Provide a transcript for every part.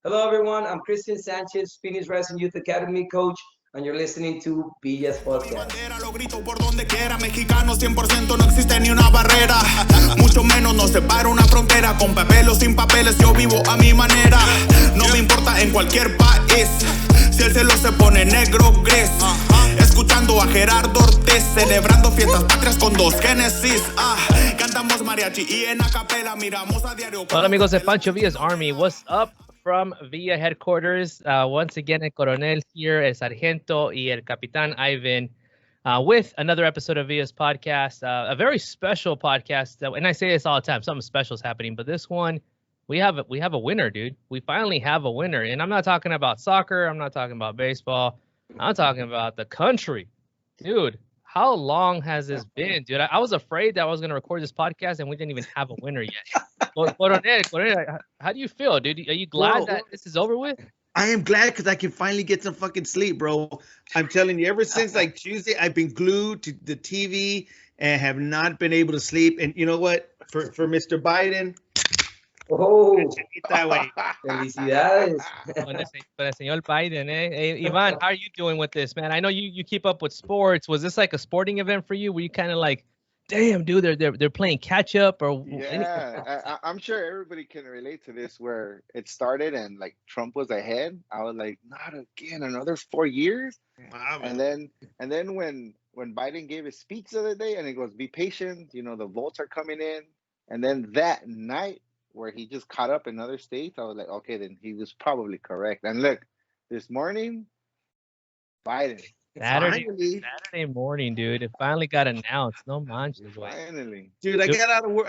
Hello, everyone. I'm Christian Sanchez, Phoenix Rising Youth Academy coach, and you're listening to BS Mi Podcast. bandera lo grito por donde quiera, mexicano 100% no existe ni una barrera, mucho menos nos separa una frontera, con papel o sin papeles yo vivo a mi manera, no me importa en cualquier país, si el cielo se pone negro gris, escuchando a Gerardo Ortiz, celebrando fiestas patrias con dos Génesis, cantamos mariachi y en acapela miramos a diario. Hola amigos de Pancho Villa's Army, what's up from Villa headquarters? Once again, el Coronel here, el Sargento y el Capitán Ivan with another episode of Villa's podcast, a very special podcast. And I say this all the time, something special is happening, but this one, we have a winner, dude. We finally have a winner, and I'm not talking about soccer, I'm not talking about baseball, I'm talking about the country, dude. How long has this been, dude? I was afraid that I was going to record this podcast and we didn't even have a winner yet. Coronel, how do you feel, dude? Are you glad that this is over with? I am glad because I can finally get some fucking sleep, bro. I'm telling you, ever since like Tuesday, I've been glued to the TV and have not been able to sleep. And you know what? For Mr. Biden, Oh, that way. felicidades. Con el señor Biden, eh? Hey, Ivan, how are you doing with this, man? I know you keep up with sports. Was this like a sporting event for you? Were you kind of like, damn, dude, they're playing catch up or anything? Yeah, I'm sure everybody can relate to this where it started and like Trump was ahead. I was like, not again, another 4 years. Wow, And then when Biden gave his speech the other day and he goes, be patient, the votes are coming in. And then that night where he just caught up in other states, I was like, okay, then he was probably correct. And look, this morning, Biden. Saturday morning, dude. It finally got announced. No manches, güey. Finally. dude, I got out of work,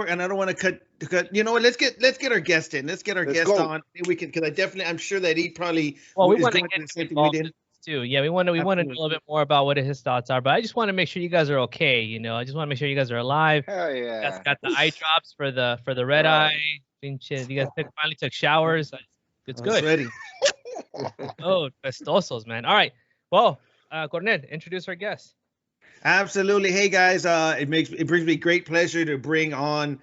and I don't want to cut. You know what? Let's get our guest in. Let's get our guest go. on. We can, because I'm sure that he probably Well, we is want to going through get the same thing we involved in did. this too. Yeah, we want to know a little bit more about what his thoughts are. But I just want to make sure you guys are okay. I just want to make sure you guys are alive. Hell You yeah. guys got the eye drops for the red Right. eye. Pinche, you guys finally took showers. It's I was good. ready. Oh, festosos, man. All right. Well, Coronel, introduce our guest. Absolutely. Hey guys, it brings me great pleasure to bring on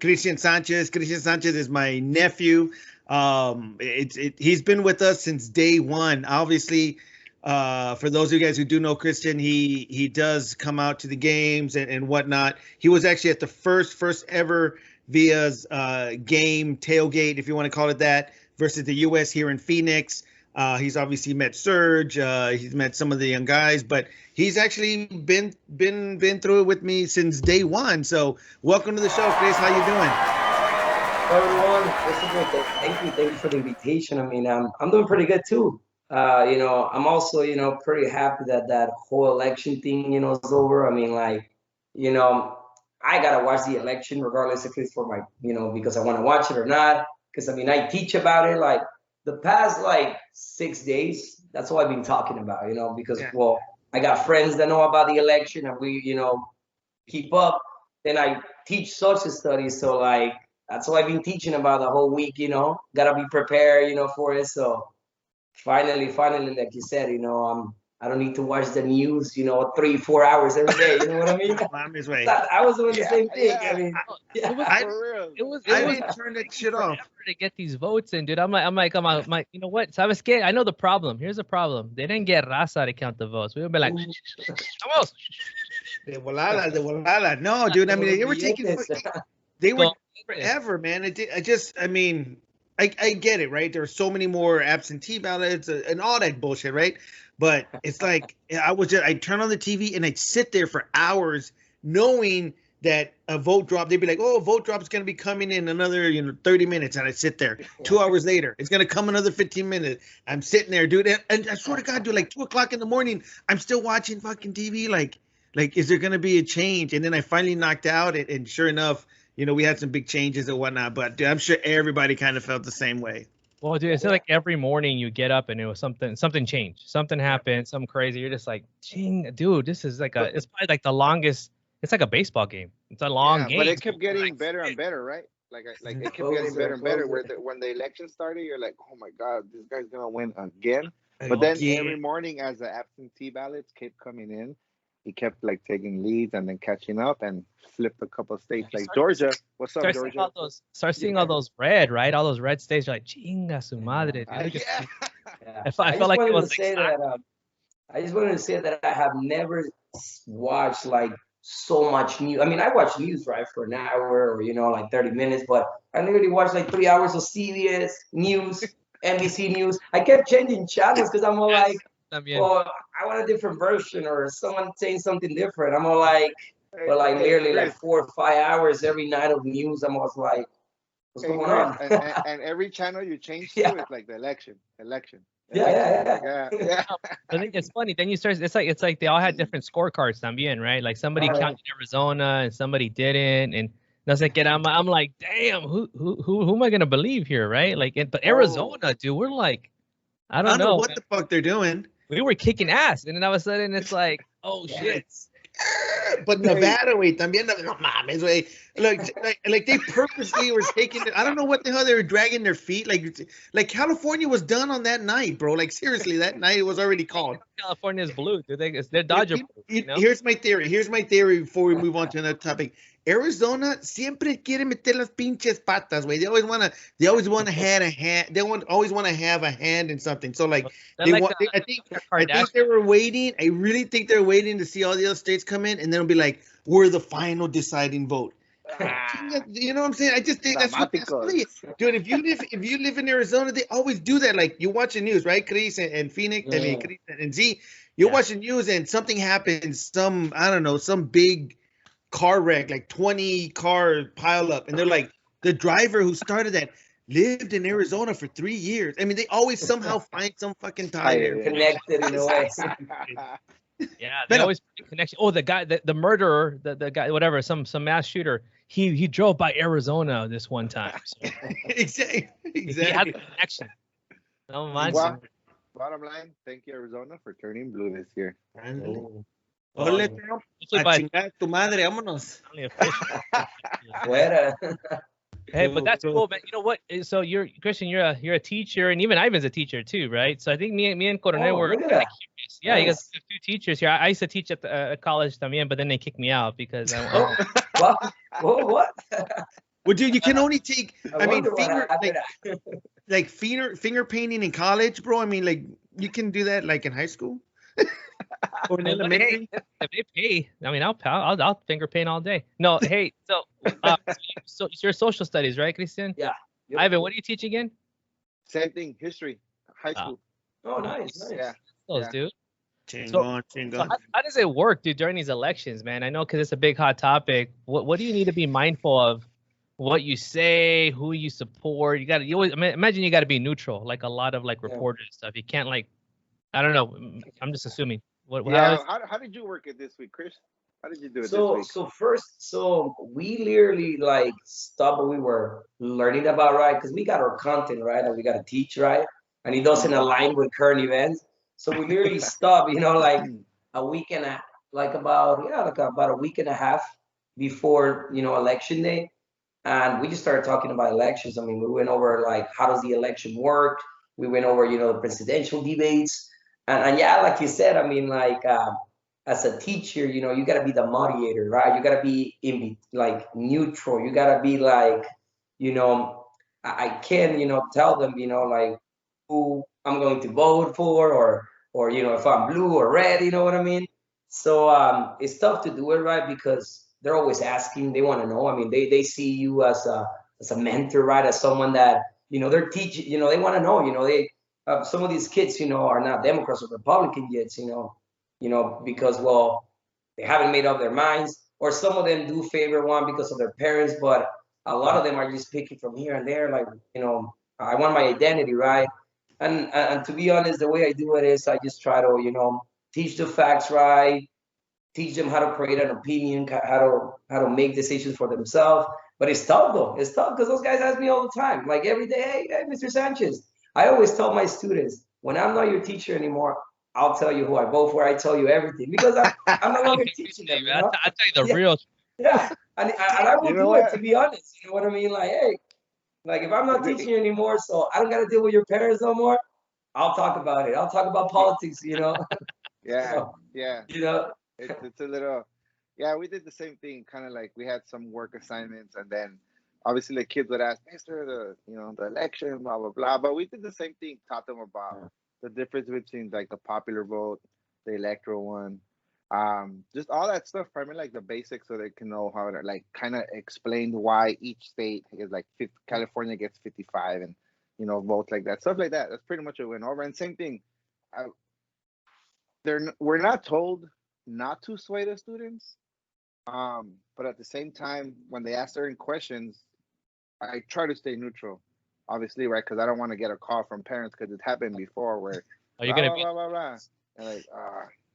Christian Sanchez. Christian Sanchez is my nephew. He's been with us since day one. Obviously, for those of you guys who do know Christian, he does come out to the games and whatnot. He was actually at the first ever Villa's game tailgate, if you want to call it that, versus the U.S. here in Phoenix. He's obviously met Serge. He's met some of the young guys, but he's actually been through it with me since day one. So welcome to the show, Chris. How you doing? Hello, everyone. Thank you for the invitation. I mean, I'm doing pretty good too. I'm also, pretty happy that whole election thing, is over. I mean, like, I gotta watch the election regardless if it's for my, because I want to watch it or not. Because I mean, I teach about it like the past like 6 days. That's all I've been talking about, because well, I got friends that know about the election and we, keep up. Then I teach social studies, so like that's what I've been teaching about the whole week. Gotta be prepared, for it. So finally, like you said, I don't need to watch the news, 3-4 hours every day. You know what I mean? I'm his way. I was doing the same thing. Yeah. I mean, For real. It was I didn't turn that shit off. forever to get these votes in, dude. I'm like, you know what? So I was scared. I know the problem. Here's the problem. They didn't get Raza to count the votes. We would be like, vamos. De volada. No, dude. I mean, they were taking. They were forever, man. I get it, right? There are so many more absentee ballots and all that bullshit, right? But it's like I'd turn on the TV and I'd sit there for hours knowing that a vote drop. They'd be like, "Oh, a vote drop is going to be coming in another 30 minutes," and I'd sit there. 2 hours later, it's going to come another 15 minutes. I'm sitting there, dude, and I swear to God, dude, like 2 o'clock in the morning, I'm still watching fucking TV. Like, is there going to be a change? And then I finally knocked out, and sure enough, we had some big changes and whatnot. But dude, I'm sure everybody kind of felt the same way. Well, dude, it's like every morning you get up and it was something changed. Something happened, something crazy. You're just like, dude, this is like it's probably like the longest. It's like a baseball game. It's a long game. But it kept getting better and better, right? Like it kept getting better and better. When the election started, you're like, oh my God, this guy's gonna win again. But then every morning, as the absentee ballots kept coming in, he kept like taking leads and then catching up and flipped a couple of states like start- Georgia. What's up, Start seeing Georgia? all those red, right? All those red states. You're like, chinga su madre. Dude. Yeah. Yeah. I felt like it was say like, that I just wanted to say that I have never watched like so much news. I mean, I watch news right for an hour or like 30 minutes, but I literally watched like 3 hours of CBS news, NBC news. I kept changing channels because I'm all like, well, I want a different version or someone saying something different. I'm all like, but like nearly like 4 or 5 hours every night of news. I'm always like, what's going on? and every channel you change to, Yeah. it's like the election. Yeah. I think it's funny. Then you start. It's like they all had different scorecards también, right? Like somebody counted Arizona and somebody didn't, and that's like, I'm like, damn, who am I gonna believe here, right? Like, but Arizona, dude, we're like, I don't know what the fuck they're doing. We were kicking ass, and then all of a sudden it's like, oh shit. But Nevada, wait, también no mames, güey. Like they purposely were taking it. I don't know what the hell they were dragging their feet. Like California was done on that night, bro. Like seriously, that night it was already called. California's blue, dude. They're Dodger blue. You know? Here's my theory before we move on to another topic. Arizona siempre quiere meter las pinches patas, güey. They always wanna have a hand. They always wanna have a hand in something. So like I think they were waiting. I really think they're waiting to see all the other states come in, and then it'll be like, we're the final deciding vote. You know what I'm saying? I just think that's funny. Dude, if you live in Arizona, they always do that. Like you watch the news, right, Chris and Phoenix, Chris and Z, you're watching news and something happens, some big car wreck, like 20 car pile up, and they're like, the driver who started that lived in Arizona for 3 years. I mean, they always somehow find some fucking tie connected in a way. Yeah, they always find a connection. Oh, the guy, the murderer, the guy, whatever, some mass shooter. He drove by Arizona this one time. So. Exactly. He had a connection. No man. Bottom line, thank you, Arizona, for turning blue this year. Ole, a chingar tu madre, vámonos. Hey, but that's cool, man. You know what? So you're Christian. You're a teacher, and even Ivan's a teacher too, right? So I think me and Coronel were kind of curious. Yeah, you guys have 2 teachers here. I used to teach at college también, but then they kicked me out because What? Well, dude, you can only take. I mean, finger painting in college, bro. I mean, like you can do that like in high school. Or in elementary. If they pay, I mean, I'll finger paint all day. No, hey, so it's your social studies, right, Christian? Yeah. Yep. Ivan, what do you teach again? Same thing, history, high school. Oh, nice. Yeah. Dude. Chingon. So how does it work, dude, during these elections, man? I know because it's a big hot topic. What do you need to be mindful of? What you say, who you support. You always imagine you got to be neutral, like a lot of like reporters and stuff. You can't like, I don't know. I'm just assuming. How did you work it this week, Chris? How did you do it this week? So we literally like stopped what we were learning about, right? Because we got our content, right? And we got to teach, right? And it doesn't align with current events. So we literally stopped, like a week and about a week and a half before, election day. And we just started talking about elections. I mean, we went over like, how does the election work? We went over, the presidential debates. And yeah, like you said, I mean, like, as a teacher, you got to be the moderator, right? You got to be neutral. You got to be like, I can, tell them, like who I'm going to vote for or, if I'm blue or red, you know what I mean? So it's tough to do it, right? Because they're always asking, they want to know. I mean, they see you as a mentor, right? As someone that, they're teaching, they want to know, they, some of these kids, are not Democrats or Republican yet, because, well, they haven't made up their minds, or some of them do favor one because of their parents, but a lot of them are just picking from here and there, like, I want my identity, right? And to be honest, the way I do it is I just try to, teach the facts right, teach them how to create an opinion, how to make decisions for themselves. But it's tough though. It's tough because those guys ask me all the time, like every day, hey, Mr. Sanchez. I always tell my students, when I'm not your teacher anymore, I'll tell you who I vote for. I tell you everything because I'm no longer teaching them. I'll tell you the real. Yeah, and I will do it, to be honest. You know what I mean? Like, hey, like if I'm not teaching you anymore, so I don't got to deal with your parents no more, I'll talk about it. I'll talk about politics, Yeah, so, yeah. It's a little, yeah. We did the same thing, kind of like we had some work assignments, and then obviously the kids would ask, Mister, the election, blah blah blah. But we did the same thing, taught them about the difference between like the popular vote, the electoral one, just all that stuff, primarily like the basics, so they can know how to like kind of explain why each state is like California gets 55 and votes like that, stuff like that. That's pretty much what went over. And same thing, we're not told not to sway the students, but at the same time, when they ask certain questions, I try to stay neutral, obviously, right? Because I don't want to get a call from parents, because it happened before where Are you gonna be? blah, blah, blah. And like,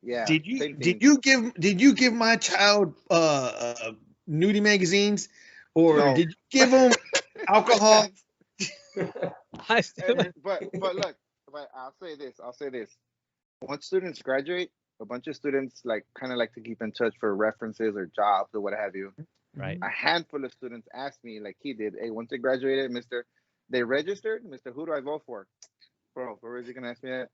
yeah. Did you give my child nudie magazines, or No. did you give them alcohol? But look, I'll say this. Once students graduate, a bunch of students kind of like to keep in touch for references or jobs or what have you. Right. A handful of students asked me, like he did, hey, once they graduated, Mister, they registered, Mister, who do I vote for? Bro, where is he gonna ask me that?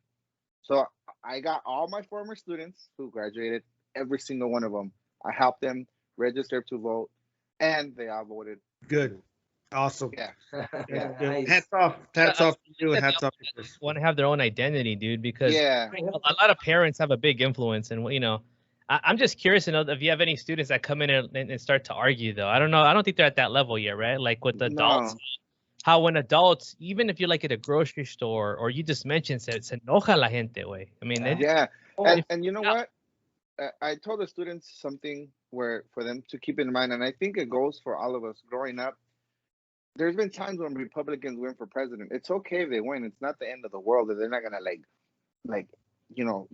So I got all my former students who graduated, every single one of them. I helped them register to vote, and they all voted. Good. Awesome. Yeah. Nice. Hats off to you. Hats off to you. Want to have their own identity, dude, because Yeah. a lot of parents have a big influence, and I'm just curious to know if you have any students that come in and start to argue, though. I don't know. I don't think they're at that level yet, right? Like with the adults, how when adults, even if you're like at a grocery store or you just mentioned se enoja la gente, way. I mean, Yeah. And you know what? I told the students something where for them to keep in mind, and I think it goes for all of us growing up. There's been times when Republicans win for president. It's okay if they win. It's not the end of the world. They're not gonna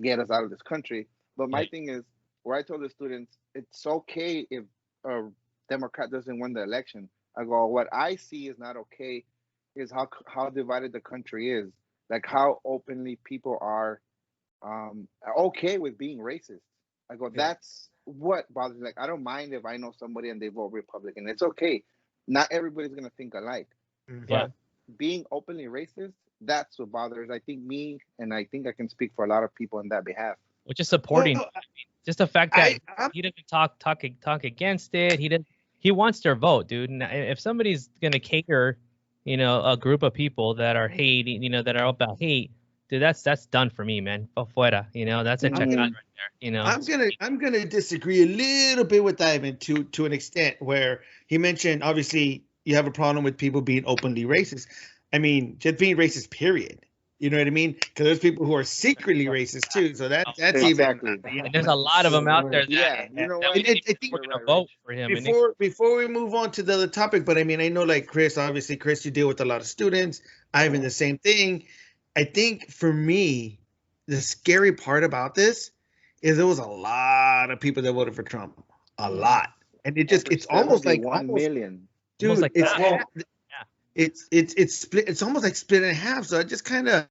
get us out of this country. But my thing is, where I told the students, it's okay if a Democrat doesn't win the election. I go, what I see is not okay, is how divided the country is. Like how openly people are okay with being racist. I go, that's what bothers me. Like I don't mind if I know somebody and they vote Republican. It's okay. Not everybody's gonna think alike. But being openly racist, that's what bothers, I think, me, and I think I can speak for a lot of people in that behalf. Which is supporting, just the fact that he doesn't talk against it. He wants their vote, dude. And if somebody's gonna cater, a group of people that are hating, that are about hate, dude, that's done for me, man. Afuera, that's a check out right there. I'm gonna disagree a little bit with Ivan to an extent, where he mentioned obviously you have a problem with people being openly racist. I mean, just being racist, period. You know what I mean? Because there's people who are secretly racist too. So that's Exactly. even. And there's a lot of them out there. You know what? I think we're gonna vote for him. Before we move on to the other topic, but I mean, I know like Chris, you deal with a lot of students. Ivan, the same thing. I think for me, the scary part about this is there was a lot of people that voted for Trump. A lot. And it's almost like 1 million. Dude, Almost like it's split. It's almost like split in half. So I just kind of,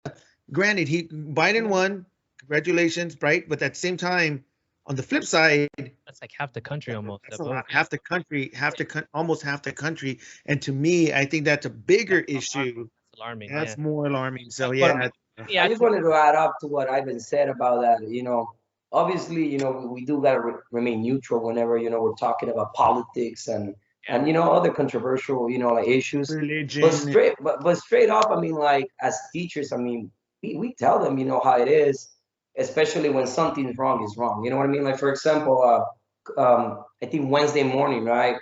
granted, Biden won. Congratulations, right? But at the same time, on the flip side, that's like half the country almost. That's half the country, almost half the country. And to me, I think that's a bigger issue. That's alarming. That's more alarming. So I just wanted to add up to what Ivan said about that. Obviously, we do gotta remain neutral whenever we're talking about politics and other controversial like issues. Religion. But straight up, I mean, like as teachers, I mean, we tell them how it is, especially when something's wrong is wrong. You know what I mean? Like for example, I think Wednesday morning, right?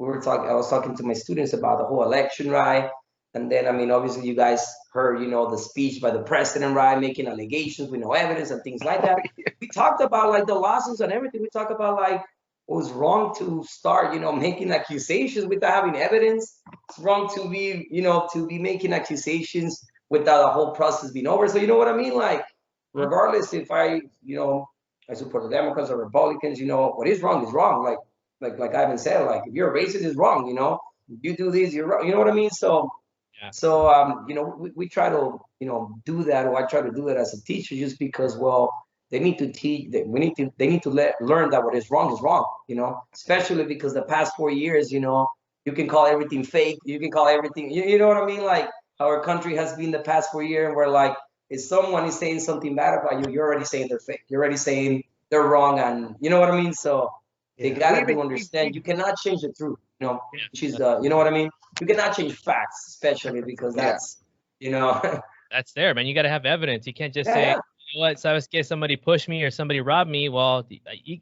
I was talking to my students about the whole election, right? And then, I mean, obviously you guys heard, the speech by the president, right? Making allegations with no evidence and things like that. We talked about like the lawsuits and everything. We talked about like it was wrong to start, making accusations without having evidence. It's wrong to be making accusations without the whole process being over. So you know what I mean? Like, regardless if I support the Democrats or Republicans, what is wrong is wrong. Like Ivan said, like if you're a racist, it's wrong. If you do this, you're wrong. You know what I mean? So. Yeah. So, we try to, do that, or I try to do that as a teacher, just because, they need to teach. They need to learn that what is wrong, especially because the past 4 years, you can call everything fake. You can call everything, you know what I mean? Like how our country has been the past 4 years, where like if someone is saying something bad about you, you're already saying they're fake. You're already saying, they're wrong, and you know what I mean. So they Yeah. gotta do understand. You cannot change the truth. You know, which is the you know what I mean. You cannot change facts, especially because Yeah. that's you know. That's there, man. You got to have evidence. You can't just Yeah, say, yeah. you know what, so I was scared somebody pushed me or somebody robbed me. Well, you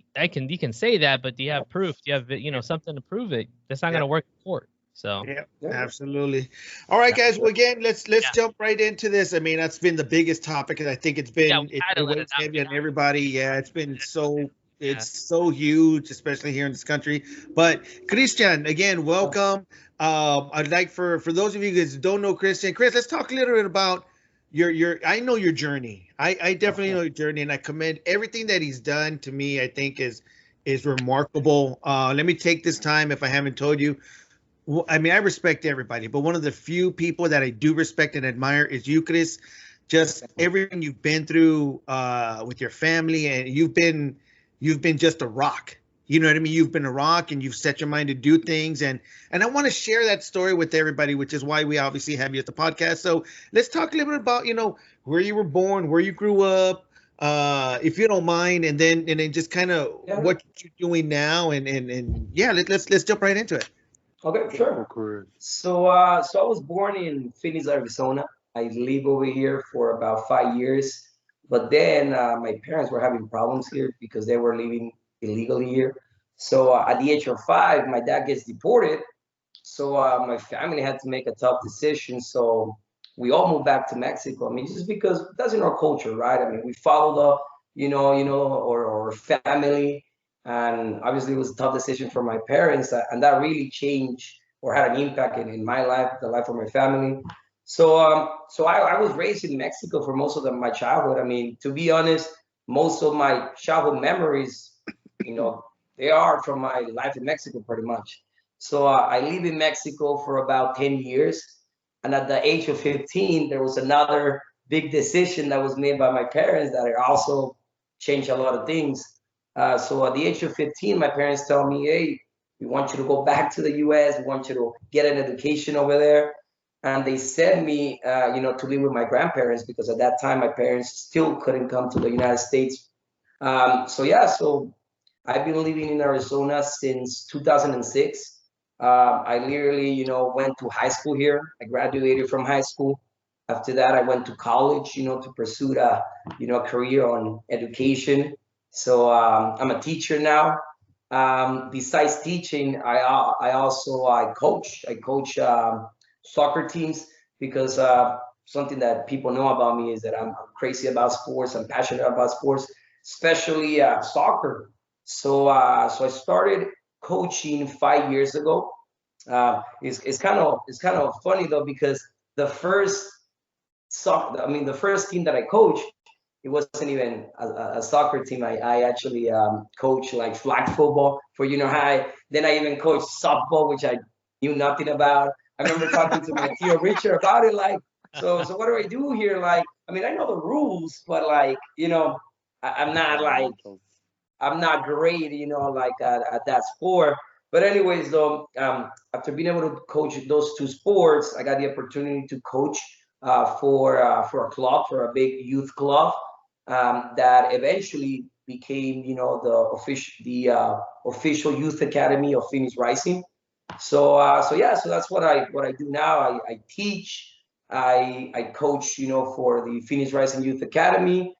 can say that, but do you have proof? Do you have something to prove it? That's not Yeah. going to work in court. So Yeah, Yeah. absolutely. All right, guys. Well, again, let's Yeah. jump right into this. I mean, that's been the biggest topic, and I think it's been we had to let it weighs out. heavy on everybody. Yeah, it's been Yeah. it's so huge, especially here in this country. But Christian, again, welcome. I'd like for those of you guys who don't know Christian, Chris, let's talk a little bit about your. I know your journey. I definitely know your journey, and I commend everything that he's done. To me, I think is remarkable. Let me take this time, if I haven't told you. Well, I mean, I respect everybody, but one of the few people that I do respect and admire is you, Chris. Just everything you've been through with your family, and you've been just a rock. You know what I mean? You've been a rock, and you've set your mind to do things, and I want to share that story with everybody, which is why we obviously have you at the podcast. So let's talk a little bit about where you were born, where you grew up, if you don't mind, and then just kind of what you're doing now, and yeah, let's jump right into it. Okay, sure. So, so I was born in Phoenix, Arizona. I live over here for about 5 years, but then my parents were having problems here because they were living illegally here. So at the age of 5, my dad gets deported. So my family had to make a tough decision. So we all moved back to Mexico. I mean, just because that's in our culture, right? I mean, we follow the, or family, and obviously it was a tough decision for my parents, and that really changed or had an impact in my life, the life of my family. So so I was raised in Mexico for most of my childhood. I mean, to be honest, most of my childhood memories, they are from my life in Mexico pretty much. So I lived in Mexico for about 10 years. And at the age of 15, there was another big decision that was made by my parents that also changed a lot of things. So at the age of 15, my parents tell me, hey, we want you to go back to the US. We want you to get an education over there. And they sent me, to live with my grandparents because at that time, my parents still couldn't come to the United States. So I've been living in Arizona since 2006. I literally, went to high school here. I graduated from high school. After that, I went to college, to pursue a career on education. So I'm a teacher now. Besides teaching, I coach. I coach soccer teams because something that people know about me is that I'm crazy about sports. I'm passionate about sports, especially soccer. So I started coaching 5 years ago. It's kind of funny though because the first team that I coached, it wasn't even a soccer team. I actually coached like flag football for junior high. Then I even coached softball, which I knew nothing about. I remember talking to my Theo Richard about it. Like, so what do I do here? Like, I mean, I know the rules, but like, I'm not great, like at that sport. But anyways, though, after being able to coach those two sports, I got the opportunity to coach for a club, for a big youth club that eventually became, the official youth academy of Phoenix Rising. So that's what I do now. I teach, I coach, for the Phoenix Rising Youth Academy,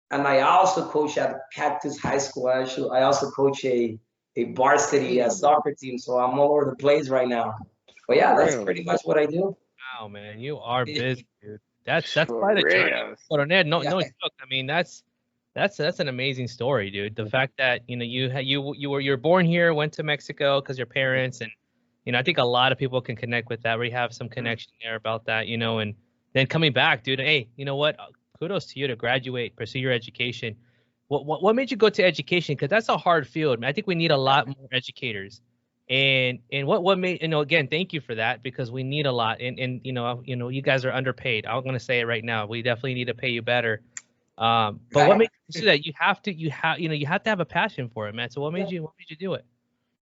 and I also coach at Cactus High School. Actually, I also coach a varsity soccer team, so I'm all over the place right now. But yeah, that's pretty much what I do. Wow, man, you are busy, dude. That's For quite a journey. real. Coronel, no Yeah. joke. I mean, that's an amazing story, dude. The fact that you're born here, went to Mexico because your parents, and I think a lot of people can connect with that. We have some connection there about that, and then coming back, dude. Hey, you know what? Kudos to you to graduate, pursue your education. What made you go to education? Because that's a hard field. I think we need a lot more educators. And what made, again, thank you for that, because we need a lot. And you guys are underpaid. I'm gonna say it right now. We definitely need to pay you better. But what made you do that? You have to have a passion for it, man. So what made you do it?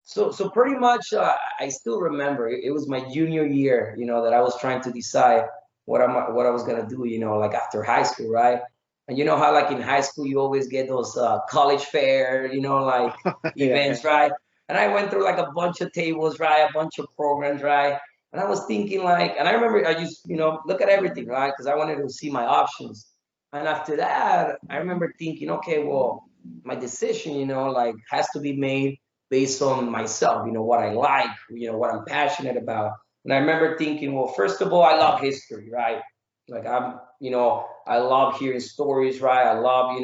So pretty much, I still remember it was my junior year, that I was trying to decide what I was gonna do, like after high school, right? And you know how like in high school you always get those college fair, like events, right? And I went through like a bunch of tables, right? A bunch of programs, right? And I was thinking like, and I remember I just, look at everything, right? Because I wanted to see my options. And after that, I remember thinking, okay, well, my decision, like has to be made based on myself, what I like, what I'm passionate about. And I remember thinking, well, first of all, I love history, right? Like I love hearing stories, right? I love,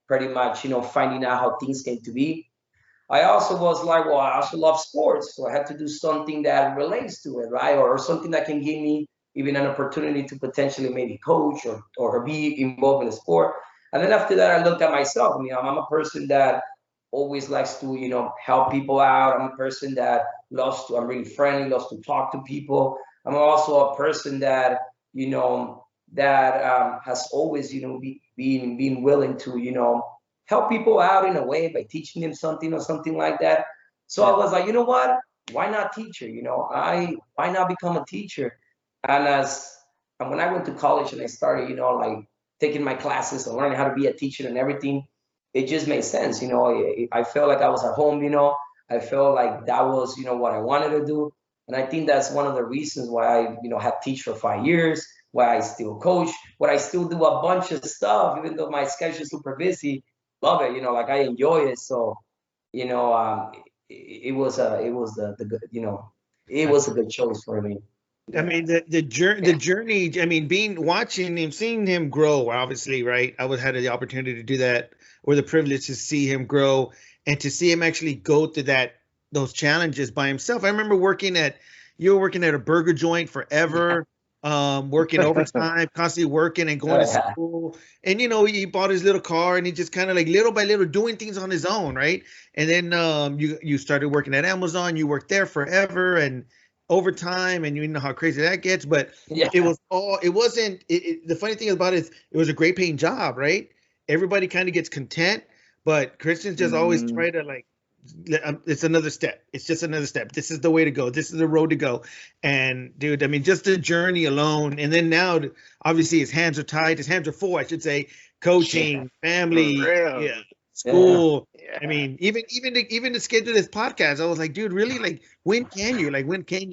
pretty much, finding out how things came to be. I also was like, well, I also love sports. So I had to do something that relates to it, right? Or something that can give me even an opportunity to potentially maybe coach or be involved in a sport. And then after that, I looked at myself. I mean, I'm a person that always likes to, help people out. I'm a person that I'm really friendly, loves to talk to people. I'm also a person that, has always, being willing to, help people out in a way by teaching them something or something like that. So I was like, you know what? Why not teacher? Why not become a teacher? And when I went to college and I started, like taking my classes and learning how to be a teacher and everything, it just made sense. I felt like I was at home. I felt like that was, what I wanted to do. And I think that's one of the reasons why I, have teach for 5 years, why I still coach, why I still do a bunch of stuff, even though my schedule is super busy. Love it, like I enjoy it. So, it was the good, it was a good choice for me. I mean, the journey. I mean, watching him, seeing him grow. Obviously, right? I had the opportunity to do that, or the privilege to see him grow and to see him actually go through those challenges by himself. I remember you were working at a burger joint forever. Working overtime, constantly working and going to school. And, he bought his little car and he just kind of like little by little doing things on his own. Right. And then you started working at Amazon, you worked there forever and overtime, and you know how crazy that gets. But it wasn't, the funny thing about it is it was a great paying job, right? Everybody kind of gets content, but Christians just always try to like, it's another step. It's just another step. This is the way to go. This is the road to go. And dude, I mean, just the journey alone. And then now, obviously, his hands are tied. His hands are full, I should say. Coaching, family, school. Yeah. I mean, even to schedule this podcast, I was like, dude, really? Like, when can you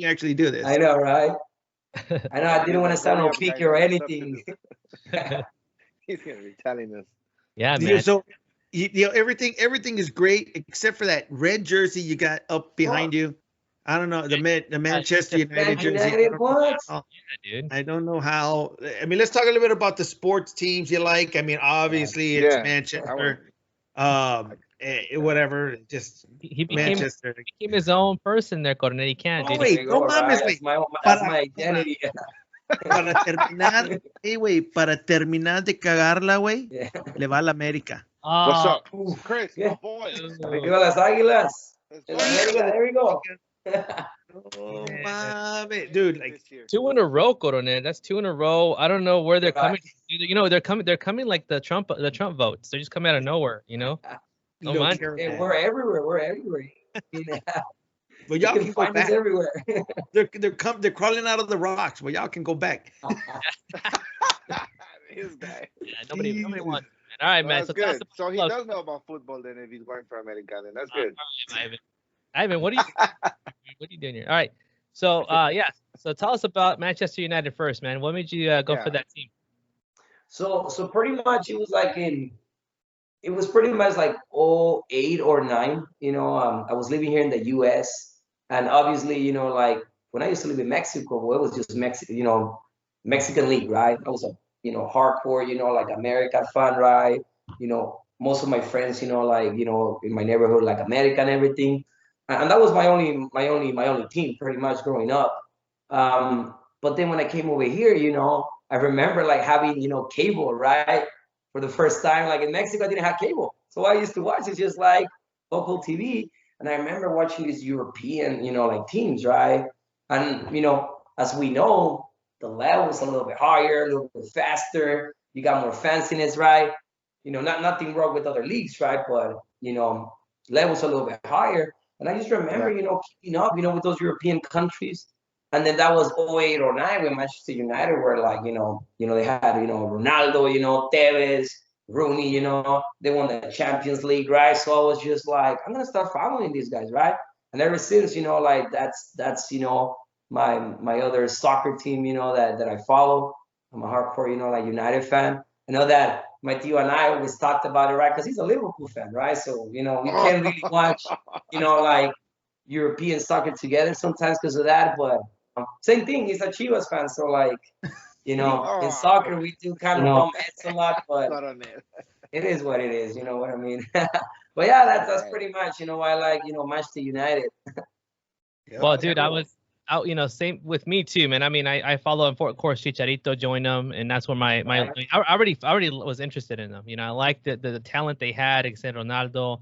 actually do this? I know, right? I know. I didn't want to sound no picky or anything. He's gonna be telling us. Yeah, man. So. Everything is great except for that red jersey you got up behind you. I don't know the Manchester United jersey. What? Yeah, dude. I don't know how. I mean, let's talk a little bit about the sports teams you like. I mean, obviously it's Manchester. Whatever. Just he Manchester. became his own person there, Coronel. He can't. Oh, wait, no mames, that's my identity. Para terminar de cagarla, güey, le va a la América. What's up, Chris? Yeah. Boy. Arriba las águilas. There we go. Oh, man. Dude, like 2 in a row, Coronel. That's 2 in a row. I don't know where they're coming. They're coming like the Trump votes. They're just coming out of nowhere. No man. We're everywhere. But y'all can go back everywhere. they're crawling out of the rocks, but y'all can go back. This guy. Yeah, nobody wants. All right, man. That's good. So he does know about football then if he's going for America, then that's good. Ivan, what are you doing here? All right. So so tell us about Manchester United first, man. What made you go for that team? So pretty much it was pretty much like 08 or 09. I was living here in the US, and obviously, like when I used to live in Mexico, well, it was just Mexican league, right? I was a hardcore, like American fan, right? Most of my friends, like, in my neighborhood, like America and everything. And that was my only team pretty much growing up. But then when I came over here, I remember like having, cable, right? For the first time, like in Mexico, I didn't have cable. So I used to watch it just like local TV. And I remember watching these European, like teams, right? And, as we know, the level's a little bit higher, a little bit faster. You got more fanciness, right? Nothing wrong with other leagues, right? But, level's a little bit higher. And I just remember, keeping up, with those European countries. And then that was 08 or 09 when Manchester United were like, they had, Ronaldo, Tevez, Rooney, you know, they won the Champions League, right? So I was just like, I'm gonna start following these guys, right? And ever since, you know, like that's you know my other soccer team, you know, that I follow. I'm a hardcore, you know, like United fan. I know that my tío and I always talked about it, right? Because he's a Liverpool fan, right? So you know, we can't really watch, you know, like European soccer together sometimes because of that. But same thing, he's a Chivas fan, so like, you know, in soccer we do kind of bump heads a lot, but Not on it. it is what it is. You know what I mean? But yeah, that's pretty much, you know, why I like, you know, Manchester United. Well, dude, I was out, you know, same with me too, man. I mean, I follow him for, of course, Chicharito joined them, and that's where I already was interested in them. You know, I liked the talent they had, except Ronaldo,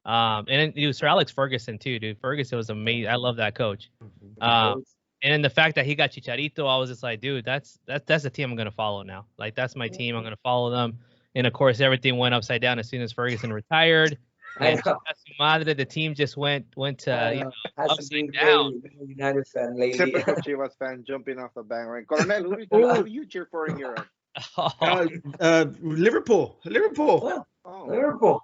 and then, dude, Sir Alex Ferguson too, dude. Ferguson was amazing. I love that coach. And then the fact that he got Chicharito, I was just like, dude, that's the team I'm gonna follow now. Like that's my team. I'm gonna follow them. And of course, everything went upside down as soon as Ferguson retired. And madre, the team just went to you know, upside down. United fan lately. Typical Chivas fan jumping off the bandwagon. Coronel, who do you cheer for in Europe? Liverpool. Oh, Liverpool.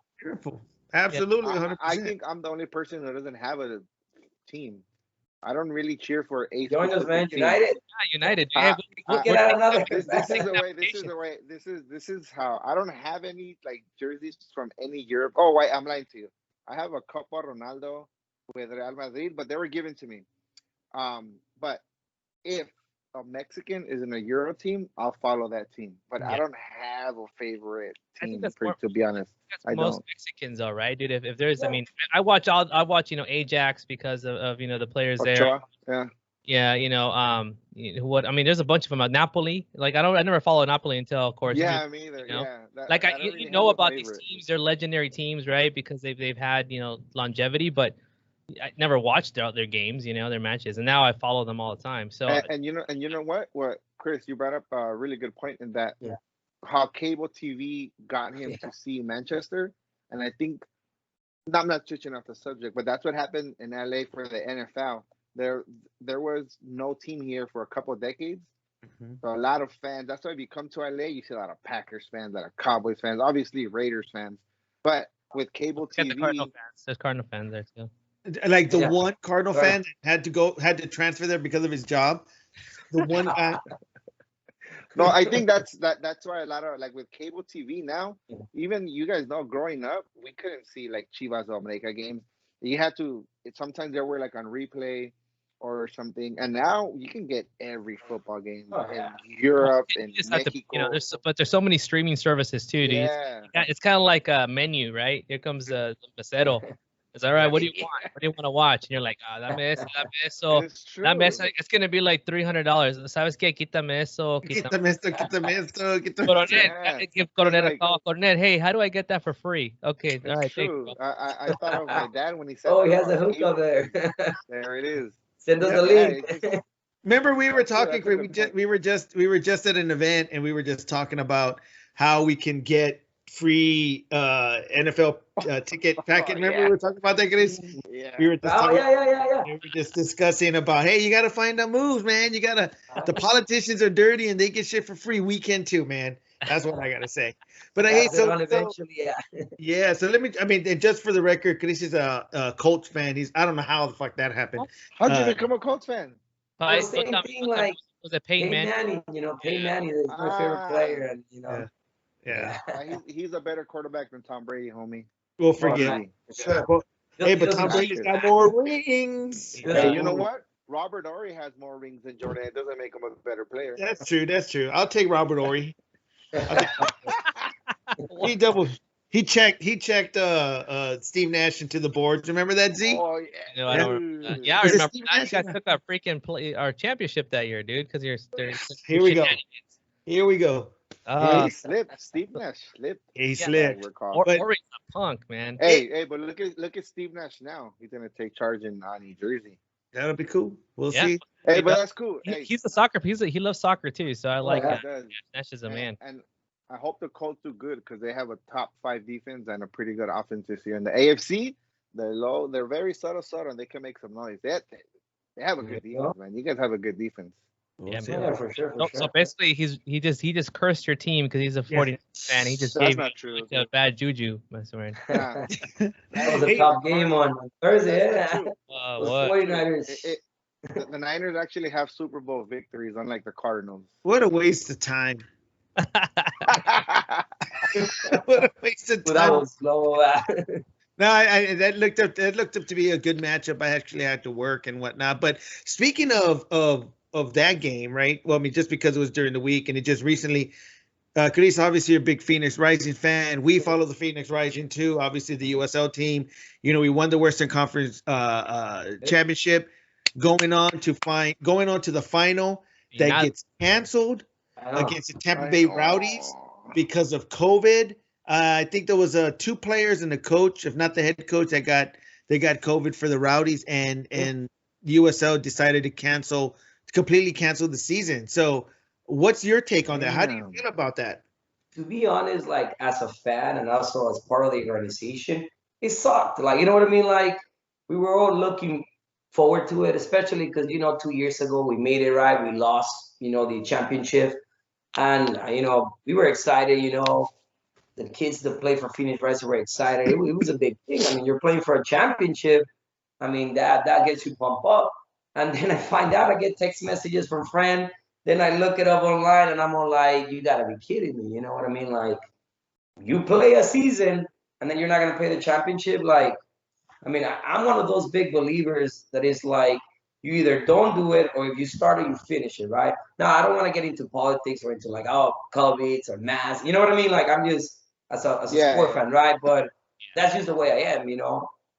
Absolutely, 100%. I think I'm the only person who doesn't have a team. I don't really cheer for a. Join us, man. team. United. Yeah, United. We'll get out another. This is the way. This is how I don't have any like jerseys from any Europe. Oh, wait, I'm lying to you. I have a Copa Ronaldo with Real Madrid, but they were given to me. But if a Mexican is in a Euro team, I'll follow that team. But I don't have a favorite team, to be honest. That's most Mexicans, though, right, dude? If there's, I mean, I watch you know, Ajax because of you know, the players there. Yeah, you know, what I mean, there's a bunch of them at Napoli. Like I never followed Napoli until, of course. Yeah, me either. You know? Yeah, like you know about these teams, they're legendary teams, right? Because they've had, you know, longevity, but I never watched their games, you know, their matches, and now I follow them all the time. So and you know what Chris, you brought up a really good point in that how cable TV got him to see Manchester, and I think I'm not switching off the subject, but that's what happened in LA for the NFL. There was no team here for a couple of decades, so a lot of fans. That's why if you come to LA, you see a lot of Packers fans, a lot of Cowboys fans, obviously Raiders fans, but with cable TV, there's Cardinal fans there too. Like the one Cardinal fan that had to transfer there because of his job. The one guy. No, I think that's why a lot of like with cable TV now, even you guys know, growing up, we couldn't see like Chivas or América games. You had to. Sometimes they were like on replay or something, and now you can get every football game in Europe and Mexico. You know, there's so many streaming services too, dude. Yeah. It's kind of like a menu, right? Here comes the mesero. It's all right. What do you want? What do you want to watch? And you're like, dame eso. Dame eso. It's gonna be like $300. ¿Sabes qué? Quítame eso. Quítame esto. Coronel a call. Coronel, hey, how do I get that for free? Okay, all right. True. I thought of my dad when he said, "Oh, he has a hookup there." There it is. Send us the link. Remember, we were talking. We were just at an event, and we were just talking about how we can get free NFL ticket packet. Remember we were talking about that, Chris? Yeah. We were just yeah. We were just discussing about, hey, you got to find the moves, man. You got to. The politicians are dirty and they get shit for free. We can too, man. That's what I gotta say. But yeah. So let me. I mean, just for the record, Chris is a Colts fan. I don't know how the fuck that happened. How'd you become a Colts fan? Same thing, like was it Peyton Manning? You know, Peyton Manning is my favorite player, and you know. Yeah. He's a better quarterback than Tom Brady, homie. We'll forget. Well, hey, but Tom Brady's got more rings. Hey, you know what? Robert Ory has more rings than Jordan. It doesn't make him a better player. That's true. I'll take Robert Ory. He checked Steve Nash into the boards. Remember that, Z? Oh yeah. No, I don't remember. Yeah, I remember. You guys took our freaking our championship that year, dude. Because Here we go. He slipped. Steve Nash slipped. He slipped. Ory's a punk, man. Hey, but look at Steve Nash now. He's gonna take charge in New Jersey. That'll be cool. We'll see. Hey, but that's cool. He's a soccer. He loves soccer too. So I like Nash is a man. And I hope the Colts do good because they have a top 5 defense and a pretty good offense this year. In the AFC, they're very subtle, and they can make some noise. They have a good defense, man. You guys have a good defense. Yeah, Yeah, man. for sure, for So sure. basically, he just cursed your team because he's a 49 fan. He just That's gave not you true. a bad juju, Mr. Wayne. Nah. That was a Hey, tough game on Thursday. That's not Yeah. true. Those What? 49ers. The Niners actually have Super Bowl victories, unlike the Cardinals. what a waste of time. What a waste of Well, that time. was slow. No, I that looked up to be a good matchup. I actually had to work and whatnot. But speaking of that game, right? Well, I mean, just because it was during the week and it just recently, Chris, obviously you're a big Phoenix Rising fan. We follow the Phoenix Rising too. Obviously the USL team. You know, we won the Western Conference championship, going on to the final that Not- gets canceled I know. against the Tampa Bay I know. Rowdies because of COVID. I think there was 2 players and a coach, if not the head coach, that got COVID for the Rowdies, and USL decided to completely cancel the season. So, what's your take on that? How do you Damn. feel about that? To be honest, like as a fan and also as part of the organization, it sucked. Like, you know what I mean? Like, we were all looking forward to it, especially because, 2 years ago we made it right. We lost, the championship. And, we were excited, the kids that play for Phoenix Rising were excited. It was a big thing. I mean, you're playing for a championship. I mean, that gets you pumped up. And then I find out, I get text messages from friend. Then I look it up online and I'm all like, you gotta be kidding me. You know what I mean? Like, you play a season and then you're not gonna play the championship. Like, I mean, I'm one of those big believers that is like, you either don't do it or if you start it, you finish it, right? Now, I don't want to get into politics or into like, oh, COVID or mass. You know what I mean? Like, I'm just as a sport fan, right? But that's just the way I am,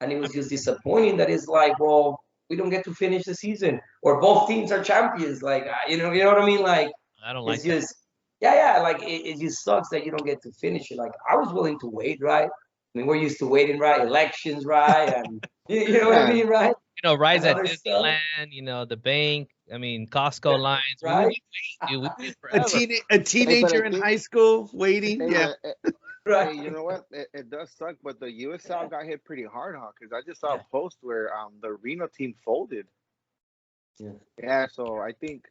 And it was just disappointing that it's like, well, we don't get to finish the season, or both teams are champions. Like, you know what I mean? Like, I don't like it's just, yeah. Like, it just sucks that you don't get to finish it. Like, I was willing to wait, right? I mean, we're used to waiting, right? Elections, right? And you know what I mean, right? Rise at Another stuff. Disneyland, the bank, Costco lines. Right? We wait A, forever. a teenager I in think- high school waiting. Hey, Yeah. Right. Hey, you know what? It does suck, but the USL got hit pretty hard, huh? Because I just saw a post where the Reno team folded. Yeah. Yeah, so I think,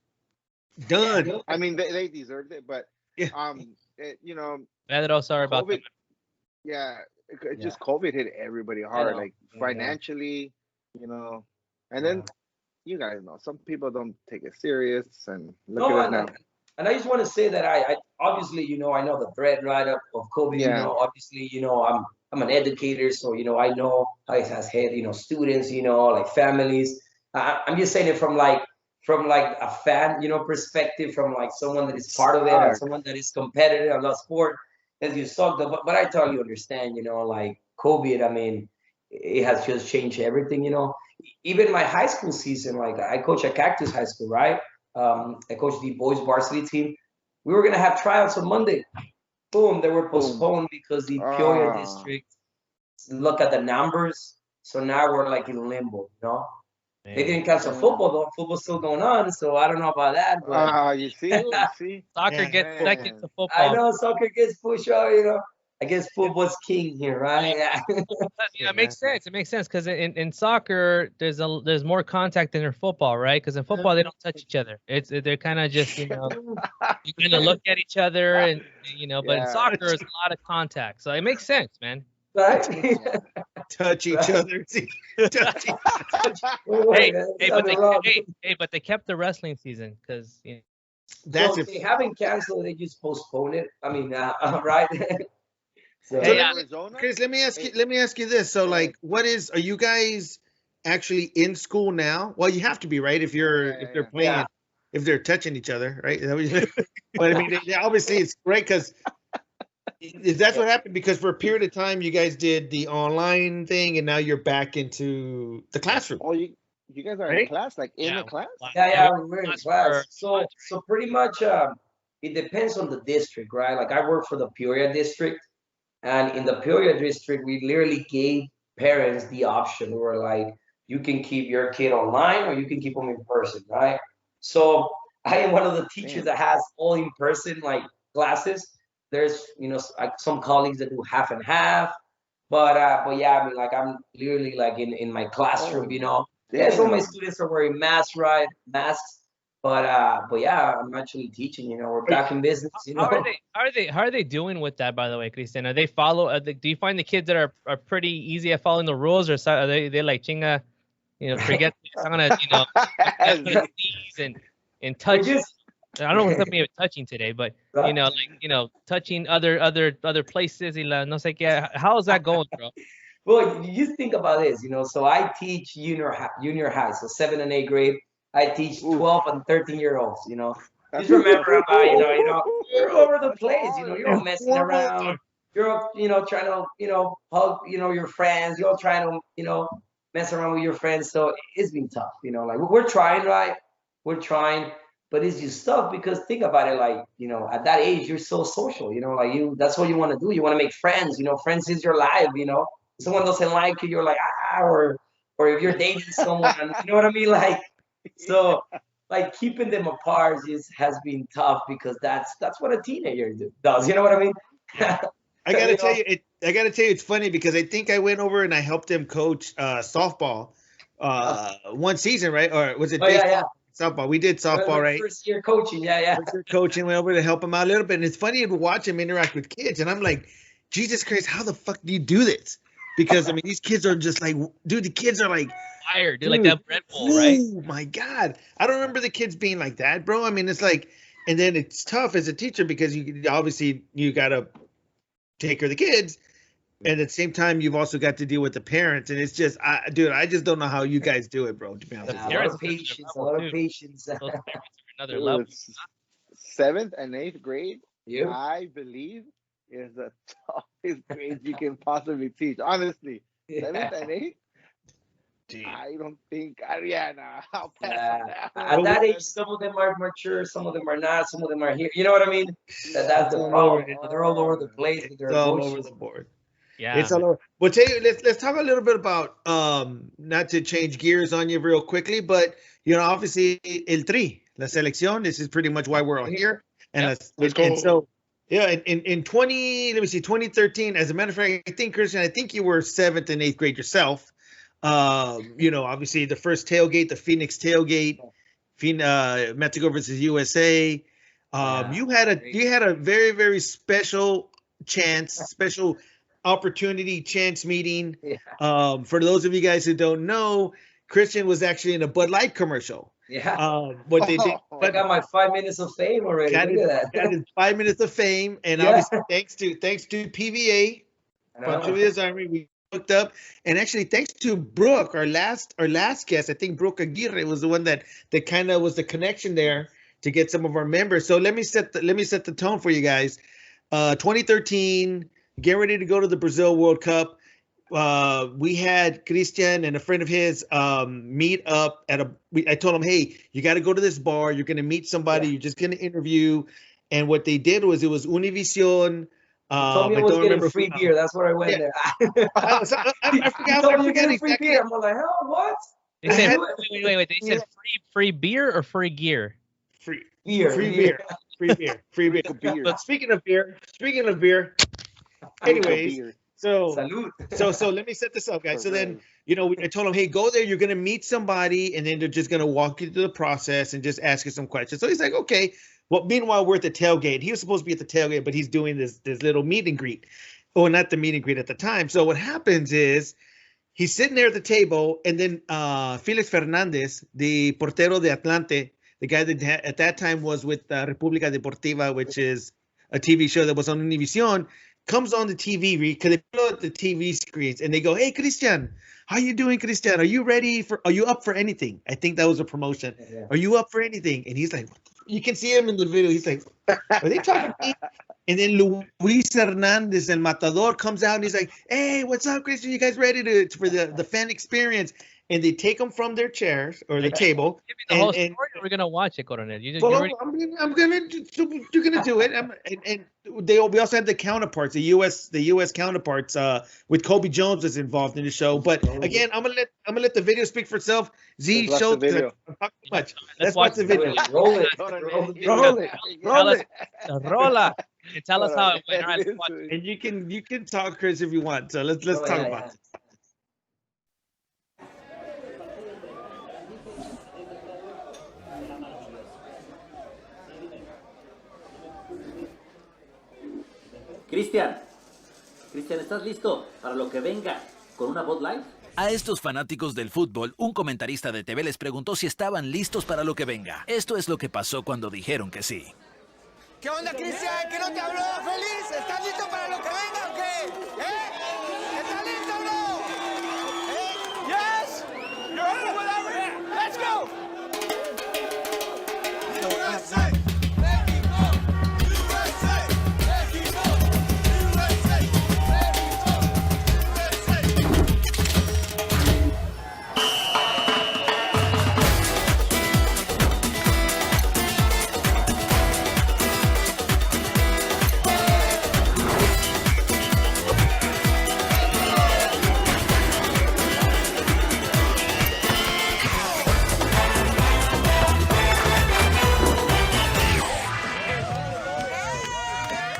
Done. I mean, they deserved it, but Yeah. Pedro, sorry about that. COVID, just COVID hit everybody hard, know. like Yeah. financially, and then you guys know some people don't take it serious, and look at it now. And I just want to say that I obviously, I know the threat, right, of COVID. Yeah. Obviously, I'm an educator, so I know how it has hit, students, like families. I'm just saying it from like a fan, perspective, from like someone that is part of it and someone that is competitive on the sport. As you suck, but I totally understand, like COVID. I mean, it has just changed everything, Even my high school season, like I coach at Cactus High School, right? I coached the boys varsity team. We were gonna have tryouts on Monday. Boom, they were postponed because the Peoria district look at the numbers. So now we're like in limbo, They didn't cancel football though. Football's still going on, so I don't know about that. But You see, Soccer gets man. second to football. I know soccer gets pushed out, I guess football's king here, right? Yeah. It makes sense. It makes sense because in soccer there's more contact than in football, right? Because in football they don't touch each other. They're kind of just you kind of look at each other and But in soccer there's a lot of contact, so it makes sense, man. Right? Touch each other. Touch each But they kept the wrestling season because That's They haven't canceled. They just postponed it. I mean, right? So, Arizona. Chris, let me ask you this. So, like, are you guys actually in school now? Well, you have to be, right? If they're playing, if they're touching each other, right? But I mean, obviously it's great because that's what happened. Because for a period of time, you guys did the online thing, and now you're back into the classroom. Oh, you guys are in class, like in a class? yeah, we're in class. So pretty much, it depends on the district, right? Like I work for the Peoria district. And in the Peoria district, we literally gave parents the option. We were like, you can keep your kid online or you can keep them in person, right? So I am one of the teachers that has all in person like classes. There's some colleagues that do half and half, but yeah, I mean like I'm literally like in my classroom, Yeah, so my students are wearing masks, right? Masks. But yeah, I'm actually teaching. We're back in business. How are they doing with that, by the way, Christian? Are they do you find the kids that are pretty easy at following the rules, or are they like chinga, forget this, I'm gonna, I'm gonna sneeze and touch. I don't know what's up with touching today, but touching other places. No sé qué. How is that going, bro? Well, you just think about this, So I teach junior high, so 7th and 8th grade. I teach 12 and 13-year-olds. Just remember about you're all over the place. You're all messing around. You're trying to hug your friends. You're all trying to mess around with your friends. So it's been tough. Like we're trying, right? We're trying. But it's just tough because think about it, like, at that age, you're so social, like that's what you want to do. You want to make friends, friends is your life, If someone doesn't like you, you're like, or if you're dating someone, you know what I mean? Like, so like keeping them apart has been tough because that's what a teenager does. You know what I mean? I gotta tell you, it's funny because I think I went over and I helped him coach softball one season, right? Or was it? Oh, yeah. Softball. We did softball, right? First year coaching, yeah. First year coaching, went over to help him out a little bit. And it's funny to watch him interact with kids. And I'm like, Jesus Christ, how the fuck do you do this? Because, these kids are just like, dude, the kids are like, fired, dude, like that Red Bull, right? Oh, my God. I don't remember the kids being like that, bro. It's like, and then it's tough as a teacher because you got to take care of the kids. And at the same time, you've also got to deal with the parents, and it's just, dude, I just don't know how you guys do it, bro. To be honest, a lot of patience. Another level. 7th and 8th grade, Yeah. I believe, is the toughest grades you can possibly teach. Honestly, 7th and 8th. I don't think, I'll pass at that age, some of them are mature, some of them are not, some of them are here. You know what I mean? That's the problem. They're all over the place with their all emotions. over the board. Yeah, it's all over. Well, tell you, let's talk a little bit about not to change gears on you real quickly, but obviously el tri, la selección. This is pretty much why we're all here. And let's go. And so, yeah, in 2013. As a matter of fact, I think Christian, you were 7th and 8th grade yourself. Obviously the first tailgate, the Phoenix tailgate, Mexico versus USA. You had a very, very special opportunity chance meeting. For those of you guys who don't know, Christian was actually in a Bud Light commercial. What they did, I got my 5 minutes of fame already. Look at that. Got his 5 minutes of fame, and obviously thanks to PVA, Pancho Army, we hooked up, and actually thanks to Brooke, our last guest. I think Brooke Aguirre was the one that kind of was the connection there to get some of our members. So let me set the tone for you guys. 2013. Get ready to go to the Brazil World Cup. We had Christian and a friend of his meet up I told him, hey, you got to go to this bar. You're going to meet somebody. You're just going to interview. And what they did was it was Univision. Told me I was getting free beer. That's where I went there. I forgot free beer. I'm like, hell, what? They said, wait. They said free beer or free gear? Free beer. But speaking of beer. Anyways, so let me set this up, guys. So then, I told him, hey, go there. You're going to meet somebody, and then they're just going to walk you through the process and just ask you some questions. So he's like, okay. Well, meanwhile, we're at the tailgate. He was supposed to be at the tailgate, but he's doing this little meet and greet. Oh, not the meet and greet at the time. So what happens is he's sitting there at the table, and then Felix Fernandez, the portero de Atlante, the guy that at that time was with República Deportiva, which is a TV show that was on Univision, comes on the TV because they blow up the TV screens and they go, hey, Christian, how you doing, Christian? Are you up for anything? I think that was a promotion. Yeah. Are you up for anything? And he's like, you can see him in the video. He's like, are they talking to me? And then Luis Hernandez, El Matador, comes out and he's like, hey, what's up, Christian? You guys ready for the fan experience? And they take them from their chairs or the table. Give me the whole story, or we're gonna watch it, Coronel. You're gonna do it. We also had the counterparts, the U.S. counterparts. With Kobe Jones was involved in the show. But again, I'm gonna let the video speak for itself. Show the video. I'm talking too much. Let's watch the video. Roll it. Rolla. And tell us how it went. And you can talk, Chris, if you want. So let's talk about it. Cristian, ¿estás listo para lo que venga con una Bud Light? A estos fanáticos del fútbol, un comentarista de TV les preguntó si estaban listos para lo que venga. Esto es lo que pasó cuando dijeron que sí. ¿Qué onda, Cristian? ¿Que no te habló feliz? ¿Estás listo para lo que venga o qué? ¿Estás listo, bro? Yes? You're ready, whatever? Let's go! USA! México! USA! México! USA!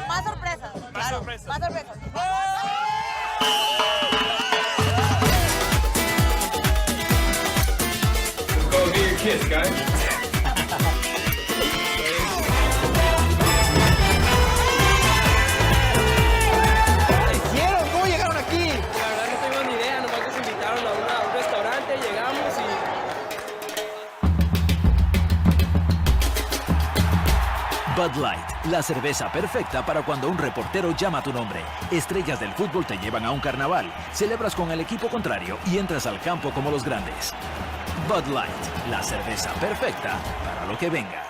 Más sorpresas. Más sorpresas. Más sorpresas. Go get your kiss, guys. ¿Cómo llegaron aquí? La verdad no tengo ni idea, nomás nos invitaron a un restaurante, llegamos y... Bud Light, la cerveza perfecta para cuando un reportero llama tu nombre. Estrellas del fútbol te llevan a un carnaval, celebras con el equipo contrario y entras al campo como los grandes. Bud Light, la cerveza perfecta para lo que venga.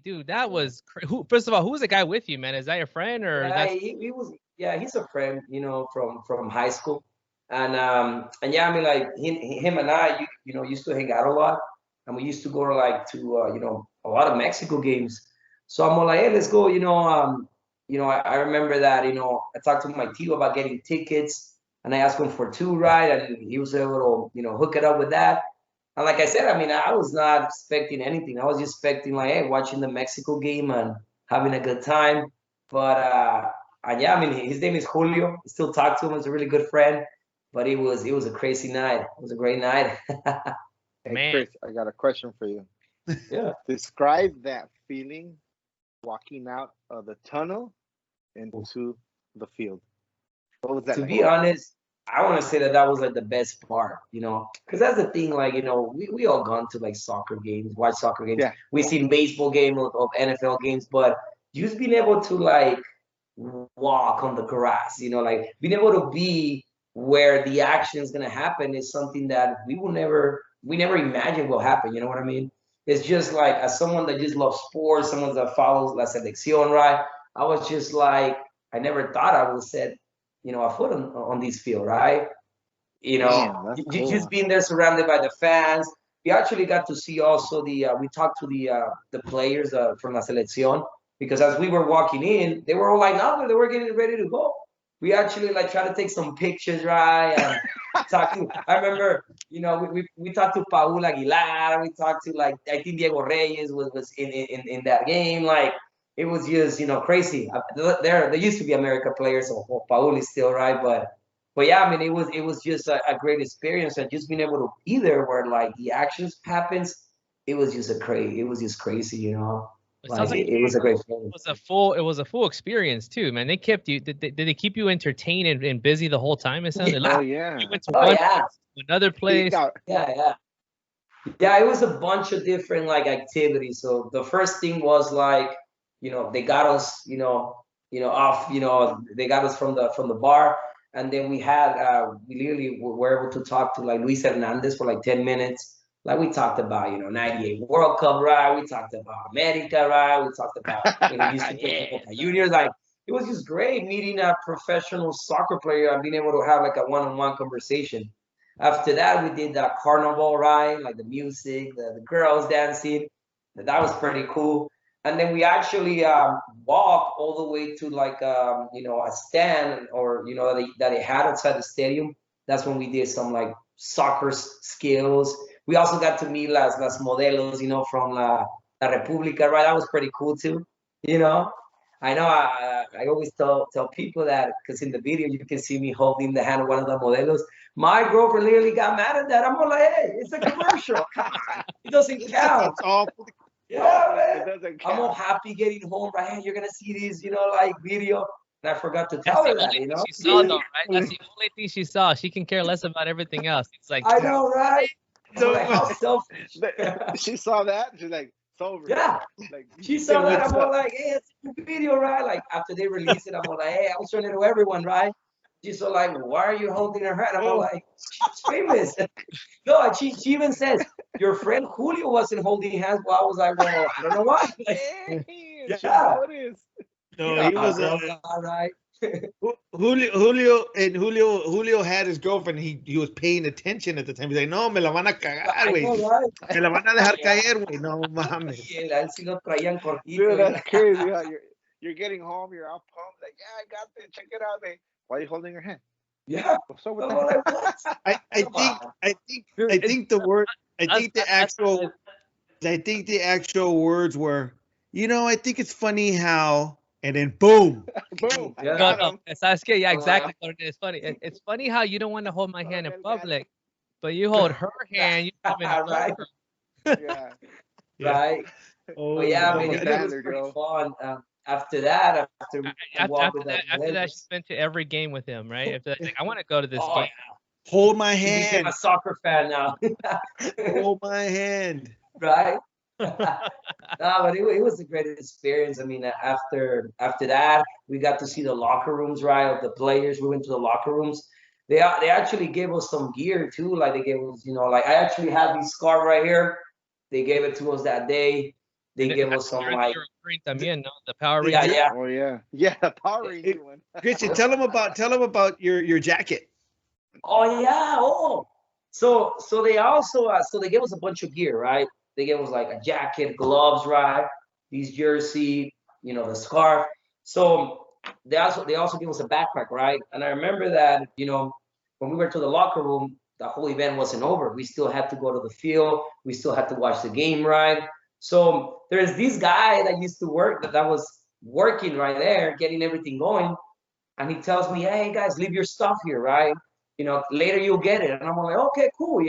Dude, that was first of all, who was the guy with you, man? Is that your friend or? Yeah, he was. Yeah, he's a friend, you know, from high school, and yeah, I mean, like him and I, you know, used to hang out a lot, and we used to go to you know, a lot of Mexico games. So I'm all like, hey, let's go, you know, I remember that, you know, I talked to my tío about getting tickets, and I asked him for 2, right, and he was able to, you know, hook it up with that. And like I said, I mean, I was not expecting anything. I was just expecting like, hey, watching the Mexico game and having a good time. But yeah, I mean, his name is Julio. I still talk to him. He's a really good friend. But it was a crazy night. It was a great night. Hey, Man. Chris, I got a question for you. Yeah. Describe that feeling walking out of the tunnel into the field. What was that To like? be honest, I want to say that was like the best part, you know, because that's the thing, like, you know, we all gone to like soccer games, watch soccer games. Yeah. We've seen baseball games of NFL games, but just being able to like walk on the grass, you know, like being able to be where the action is going to happen is something that we never imagined will happen. You know what I mean? It's just like, as someone that just loves sports, someone that follows La Selección, right? I was just like, I never thought I would set, you know, a foot on this field, right? You know, Damn, that's cool. just being there surrounded by the fans. We actually got to see also we talked to the players from La Selección, because as we were walking in, they were all like, no, they were getting ready to go. We actually like try to take some pictures, right? And talking. I remember, you know, we talked to Paul Aguilar. We talked to like, I think Diego Reyes was in that game. Like, it was just, you know, crazy. There used to be America players, or Paul is still, right? But yeah, I mean, it was just a great experience, and just being able to be there where like the actions happens. It was just crazy, you know. It was a great feeling. It was a full experience too, man. They kept you. Did they keep you entertained and busy the whole time? It sounded like yeah. you went to another place. Yeah. It was a bunch of different like activities. So the first thing was like, you know, they got us, you know, off, you know, they got us from the bar, and then we literally were able to talk to like Luis Hernandez for like 10 minutes. Like we talked about, you know, 98 World Cup, right? We talked about America, right? We talked about, you know, used to play Boca Juniors. Like, it was just great meeting a professional soccer player and being able to have like a one-on-one conversation. After that, we did that carnival, right? Like the music, the girls dancing. That was pretty cool. And then we actually walked all the way to like, you know, a stand, or, you know, that they had outside the stadium. That's when we did some like soccer skills. We also got to meet las modelos, you know, from La República, right? That was pretty cool too, you know. I know I always tell people that, because in the video you can see me holding the hand of one of the modelos. My girlfriend literally got mad at that. I'm all like, hey, it's a commercial. Come on. It doesn't count. Yeah, It man. doesn't I'm all count. happy getting home, right? Hey, you're gonna see these, like video. And I forgot to That's tell the her that, only thing she saw, though, right? That's the only thing she saw. She can care less about everything else. It's like, I know, right? I'm like, how So selfish. She saw that. She's like, it's over. Yeah. Like, She saw that. what's I'm all up? like, hey, it's a good video, right? Like after they release it, I'm all like, hey, I was showing it to everyone, right? She's so like, why are you holding her hand? I'm all like, she's famous. No, and she even says, your friend Julio wasn't holding hands. Well, I was like, well, I don't know why. Like, damn, she Yeah. noticed. no, yeah, he was girl, all right. Julio had his girlfriend. He was paying attention at the time. He's like, no, me la van a cagar, I güey. know, right? Me la van a dejar caer, güey. No mames. Y él sí lo traían cortito. Dude, that's crazy. Huh? You're getting home. You're all pumped. Like, yeah, I got this. Check it out, man. Why are you holding her hand? Yeah. What's up with I'm that? all like, what? Come on. I think the actual words were, I think it's funny how, and then boom. Boom. Yeah. Got no, him. ¿sabes qué? Yeah, Oh, exactly. It's funny. It's funny how you don't want to hold my hand in public, but you hold her hand. You come in Right. Yeah. Right. Oh, But yeah, I no, mean, no, it was standard, pretty girl. Fun. After that, after we walked with After that, she's been to every game with him, right? After that, like, I want to go to this Oh, game. yeah. hold my She became hand. a soccer fan now. Hold my hand. Right? No, but it was a great experience. I mean, after that, we got to see the locker rooms, right, of the players. We went to the locker rooms. They actually gave us some gear too. Like they gave us, like I actually have these scarf right here. They gave it to us that day. They gave us some like También, no? The Power Ranger. yeah, yeah. Oh yeah. Yeah, the Power Ranger one. Christian, tell them about your jacket. Oh yeah. Oh. So they also so they gave us a bunch of gear, right? They gave us like a jacket, gloves, right? These jersey, the scarf. So they also gave us a backpack, right? And I remember that, when we went to the locker room, the whole event wasn't over. We still had to go to the field. We still had to watch the game, right? So there's this guy that used to work that was working right there, getting everything going. And he tells me, hey guys, leave your stuff here, right? Later you'll get it. And I'm like, okay, cool,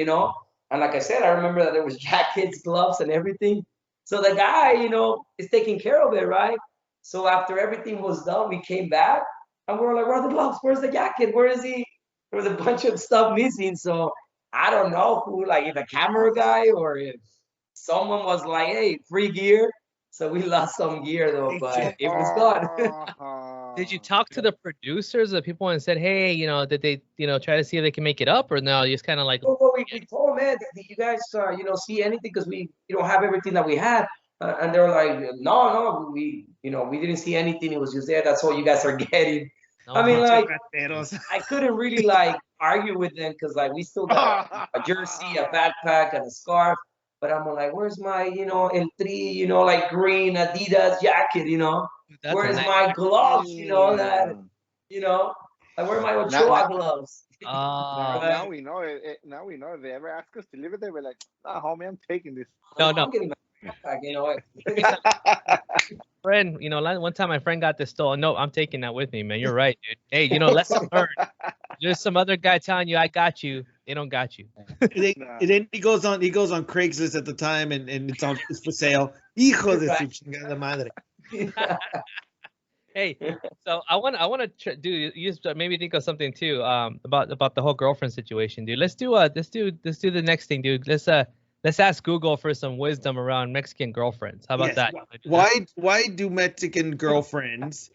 And like I said, I remember that there was jackets, gloves, and everything. So the guy, is taking care of it, right? So after everything was done, we came back and we were like, where are the gloves? Where's the jacket? Where is he? There was a bunch of stuff missing. So I don't know who, like if a camera guy or if someone was like, hey, free gear. So we lost some gear though, but it was gone. Did you talk to the producers, the people, and said, hey, did they, try to see if they can make it up, or no? You just kind of like. Well, we told them, man, did you guys, see anything? Because we, don't have everything that we had. And they were like, no, we didn't see anything. It was just there. That's all you guys are getting. No, I mean, like, I couldn't really like argue with them because like we still got a jersey, a backpack, and a scarf. But I'm like, where's my, L3, like green Adidas jacket, That's where's nice. my gloves, that, like where are my Ochoa gloves? Now we know it. Now we know if they ever ask us to leave it there, we're like, nah, homie, I'm taking this. No. I'm getting my backpack, Friend, one time my friend got this stolen. No, I'm taking that with me, man. You're right, dude. Hey, lesson learned. There's some other guy telling you, I got you. They don't got you. And then he goes on Craigslist at the time and it's for sale. Hijo de su chingada madre. Hey, so I want to do maybe think of something too about the whole girlfriend situation, dude. Let's do the next thing, dude. Let's ask Google for some wisdom around Mexican girlfriends. How about that? Why do Mexican girlfriends?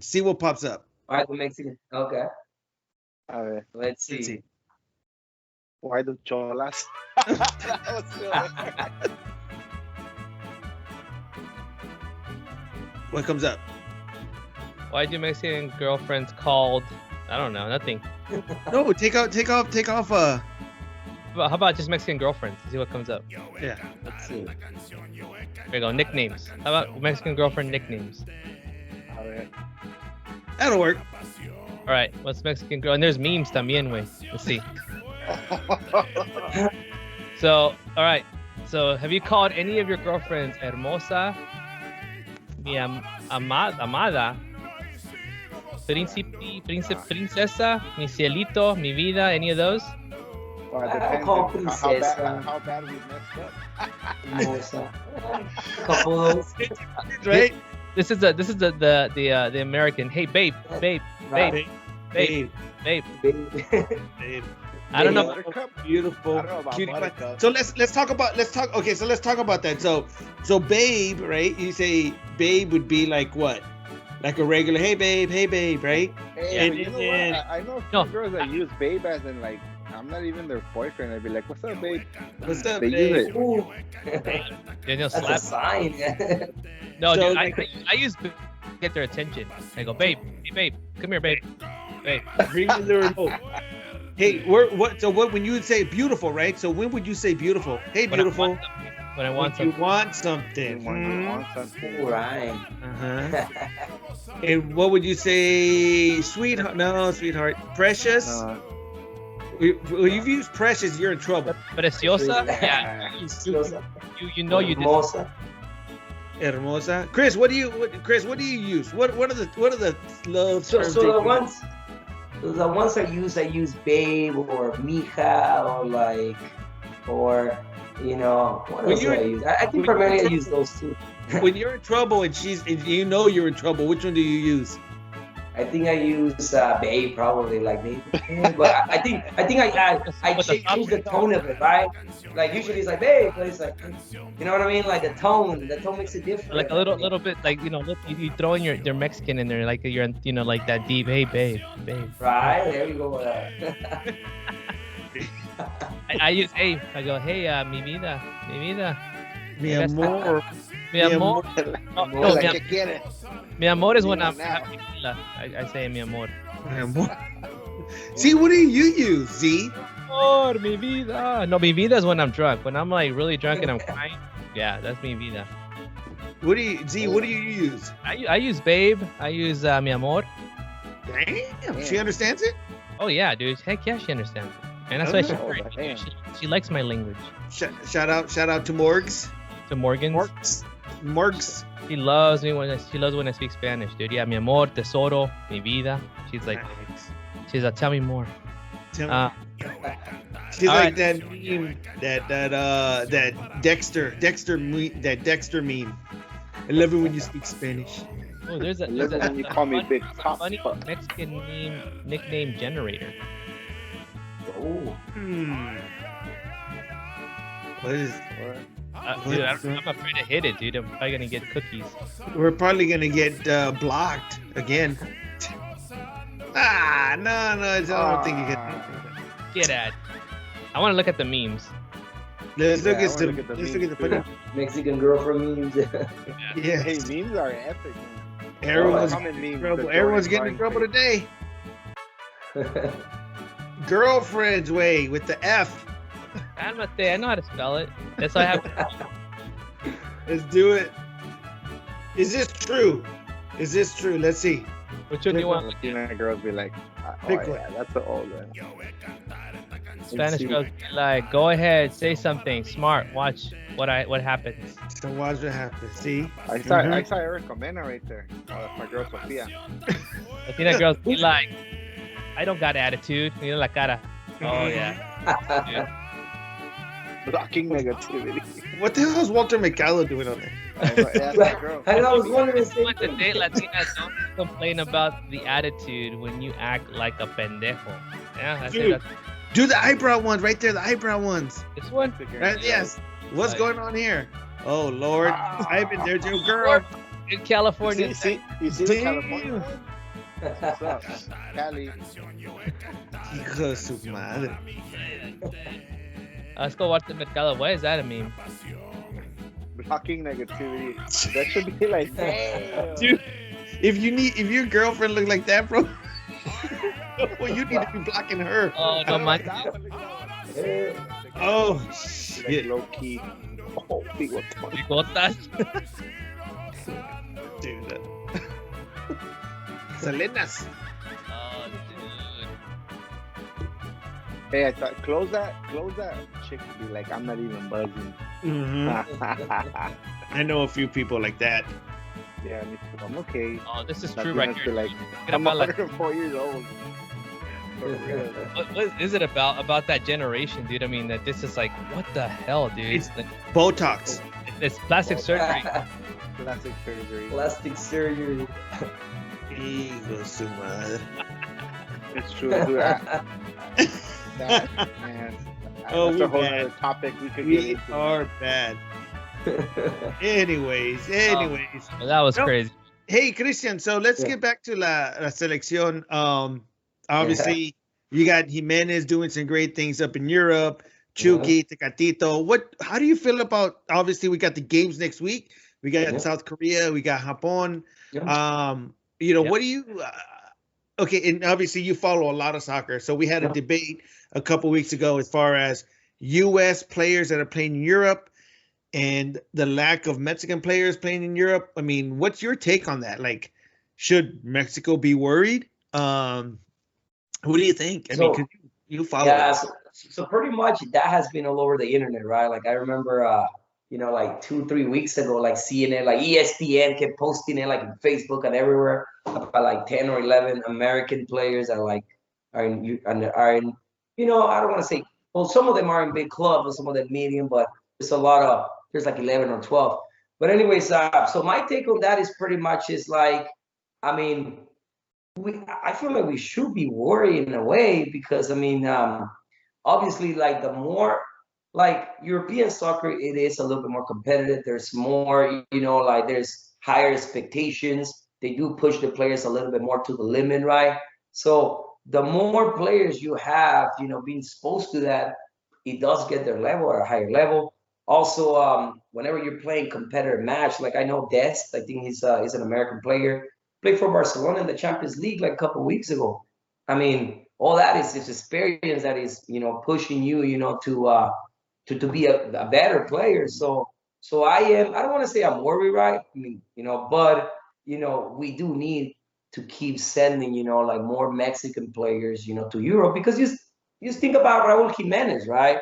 See what pops up. Why do Mexican? Okay. Let's see. Why do cholas? What comes up? Why do Mexican girlfriends called? I don't know. Nothing. No, take off. How about just Mexican girlfriends? See what comes up. Yeah. Let's see. There you go. Nicknames. How about Mexican girlfriend nicknames? That'll work. All right. What's Mexican girl? And there's memes también, way. Let's see. So, all right. So, have you called any of your girlfriends hermosa, mi amada, princesa, mi cielito, mi vida? Any of those? Well, it I depends call on princesa. how bad we messed up. Mimosa. A couple of those. Right? This is the American. Hey, babe. Right. Babe. Babe. I don't know. Buttercup? Beautiful. I don't know about Cutie pie. Buttercup. So let's talk about that. So babe, right? You say babe would be like what? Like a regular hey babe, right? Hey, And but you know then- what? I know a few No. girls that use babe as in like, I'm not even their boyfriend. I'd be like, what's up, babe? What's up, They babe? use it. Ooh. Daniel That's a slap. sign. No, So, dude, like- I use to get their attention. I go, babe, hey, babe, come here, babe. Bring me the remote. Hey, what when you would say beautiful, right? So when would you say beautiful? Hey, beautiful. When I want When you something. want something. When you want something. Right. Uh-huh. And what would you say, sweetheart? No, sweetheart. Precious. Well, you've used precious, you're in trouble. Preciosa? Yeah. You know you did. Hermosa. Hermosa. Chris, what do you use? What are the love So terms? the ones I use babe or mija or you know, what When else do I use? I think primarily I use those two. When you're in trouble and you know you're in trouble, which one do you use? I think I use babe probably like babe, but I think I change the tone of it, right? Like usually it's like babe, but it's like, you know what I mean? Like the tone makes it different. Like a little bit, like, you know, you throw in your Mexican in there, like you're, you know, like that deep, hey, babe. Right, there you go. I use hey. I go, hey, mi vida. Mi amor. Mi amor. No, Like, ¿qué quieres? mi amor is when I'm Now. happy. I say mi amor. Mi amor. See, what do you use, Z? Amor, mi vida. No, mi vida is when I'm drunk. When I'm like really drunk and I'm crying, yeah, that's mi vida. What do you use? I use babe. I use mi amor. Damn, she understands it? Oh yeah, dude. Heck yeah, she understands it. And that's why damn. she likes my language. Shout out to Morgs. To Morgan. Morgs. She loves me when I speak Spanish, dude. Yeah, mi amor, tesoro, mi vida. She's like, tell me more. She's like that meme, that Dexter meme. I love it when you speak Spanish. Oh, there's a When you call me Big Top. funny Mexican nickname generator. Oh, What is? Dude, I'm afraid to hit it, dude. I'm probably gonna get cookies. We're probably gonna get blocked again. No, I don't think you can. Get at. I want to look at the memes. Let's look Yeah, I at wanna some. look at the Let's look at the memes, funny. Mexican girlfriend memes. Yeah, Hey, memes are epic, man. everyone's Common memes, in trouble. the Everyone's Jordan getting in Vine trouble today. Girlfriend's way with the F. Cálmate, I know how to spell it. That's why I have. Let's do it. Is this true? Let's see. Which one do you want? Latina girls be like, Pick oh one. yeah, that's the old one. Spanish girls be like, go ahead, say something smart. Watch what happens. So watch what happens. See? I saw Erica Mena right there. Oh, that's my girl Sofia. Latina girls be like, I don't got attitude. Mira la cara. Oh yeah. Blocking negativity. What the hell is Walter McCallow doing on there? That's my girl. I was wondering the same But the thing. date Latinas don't complain about the attitude when you act like a pendejo. Yeah, I say Dude. that's Do the eyebrow ones right there. The eyebrow ones. this one. Right? Yes. What's Like- going on here? Oh Lord, Ivan, there's your girl. In California. You see the Damn. California one? What's up? Cali. Hijo de su madre. Let's go watch the Mercado. Why is that a meme? Blocking negativity. That should be like, damn. Dude, if your girlfriend look like that, bro, well, you need to be blocking her. Oh no, my. Oh Like shit, low key. Oh, bigotón. Bigotas. dude. Selenas. Oh, dude. Hey, I thought close that chick would be like, I'm not even buzzing. Mm-hmm. I know a few people like that. Yeah, me too. I'm okay. Oh, this is Latinas true right be here. like, Get I'm about like 104 years old. What is it about that generation, dude? I mean, that this is like, what the hell, dude? It's like, Botox. it's plastic surgery. Plastic surgery. Plastic surgery. Hijo su madre. It's true. Dude, man. Oh, That's we're a whole bad. other topic we could get We into. are bad. Anyways. Well, that was No. crazy. Hey, Christian, so let's get back to la selección. Obviously, you got Jimenez doing some great things up in Europe, Chucky, Tecatito. How do you feel about, obviously, we got the games next week. We got South Korea, we got Japón. What do you, okay, and obviously you follow a lot of soccer. So we had a debate a couple weeks ago as far as U.S. players that are playing in Europe and the lack of Mexican players playing in Europe. I mean, what's your take on that? Like, should Mexico be worried? What do you think? I mean, 'cause you follow. Yeah, so pretty much that has been all over the internet, right? Like I remember, like 2-3 weeks ago, like seeing it, like ESPN kept posting it, like in Facebook and everywhere, about like 10 or 11 American players that are in, I don't want to say, well, some of them are in big clubs, and some of them medium, but there's like 11 or 12. But anyways, so my take on that is pretty much is like, I mean, I feel like we should be worried in a way because, I mean, obviously, like the more, like European soccer, it is a little bit more competitive. There's more, like there's higher expectations. They do push the players a little bit more to the limit, right? So the more players you have, being exposed to that, it does get their level at a higher level. Also, whenever you're playing competitive match, like I know Dest, I think he's an American player, played for Barcelona in the Champions League like a couple of weeks ago. I mean, all that is this experience that is, pushing you, to be a better player. So I don't want to say I'm worried, right? I mean, but we do need to keep sending, like more Mexican players, to Europe because you think about Raúl Jiménez, right?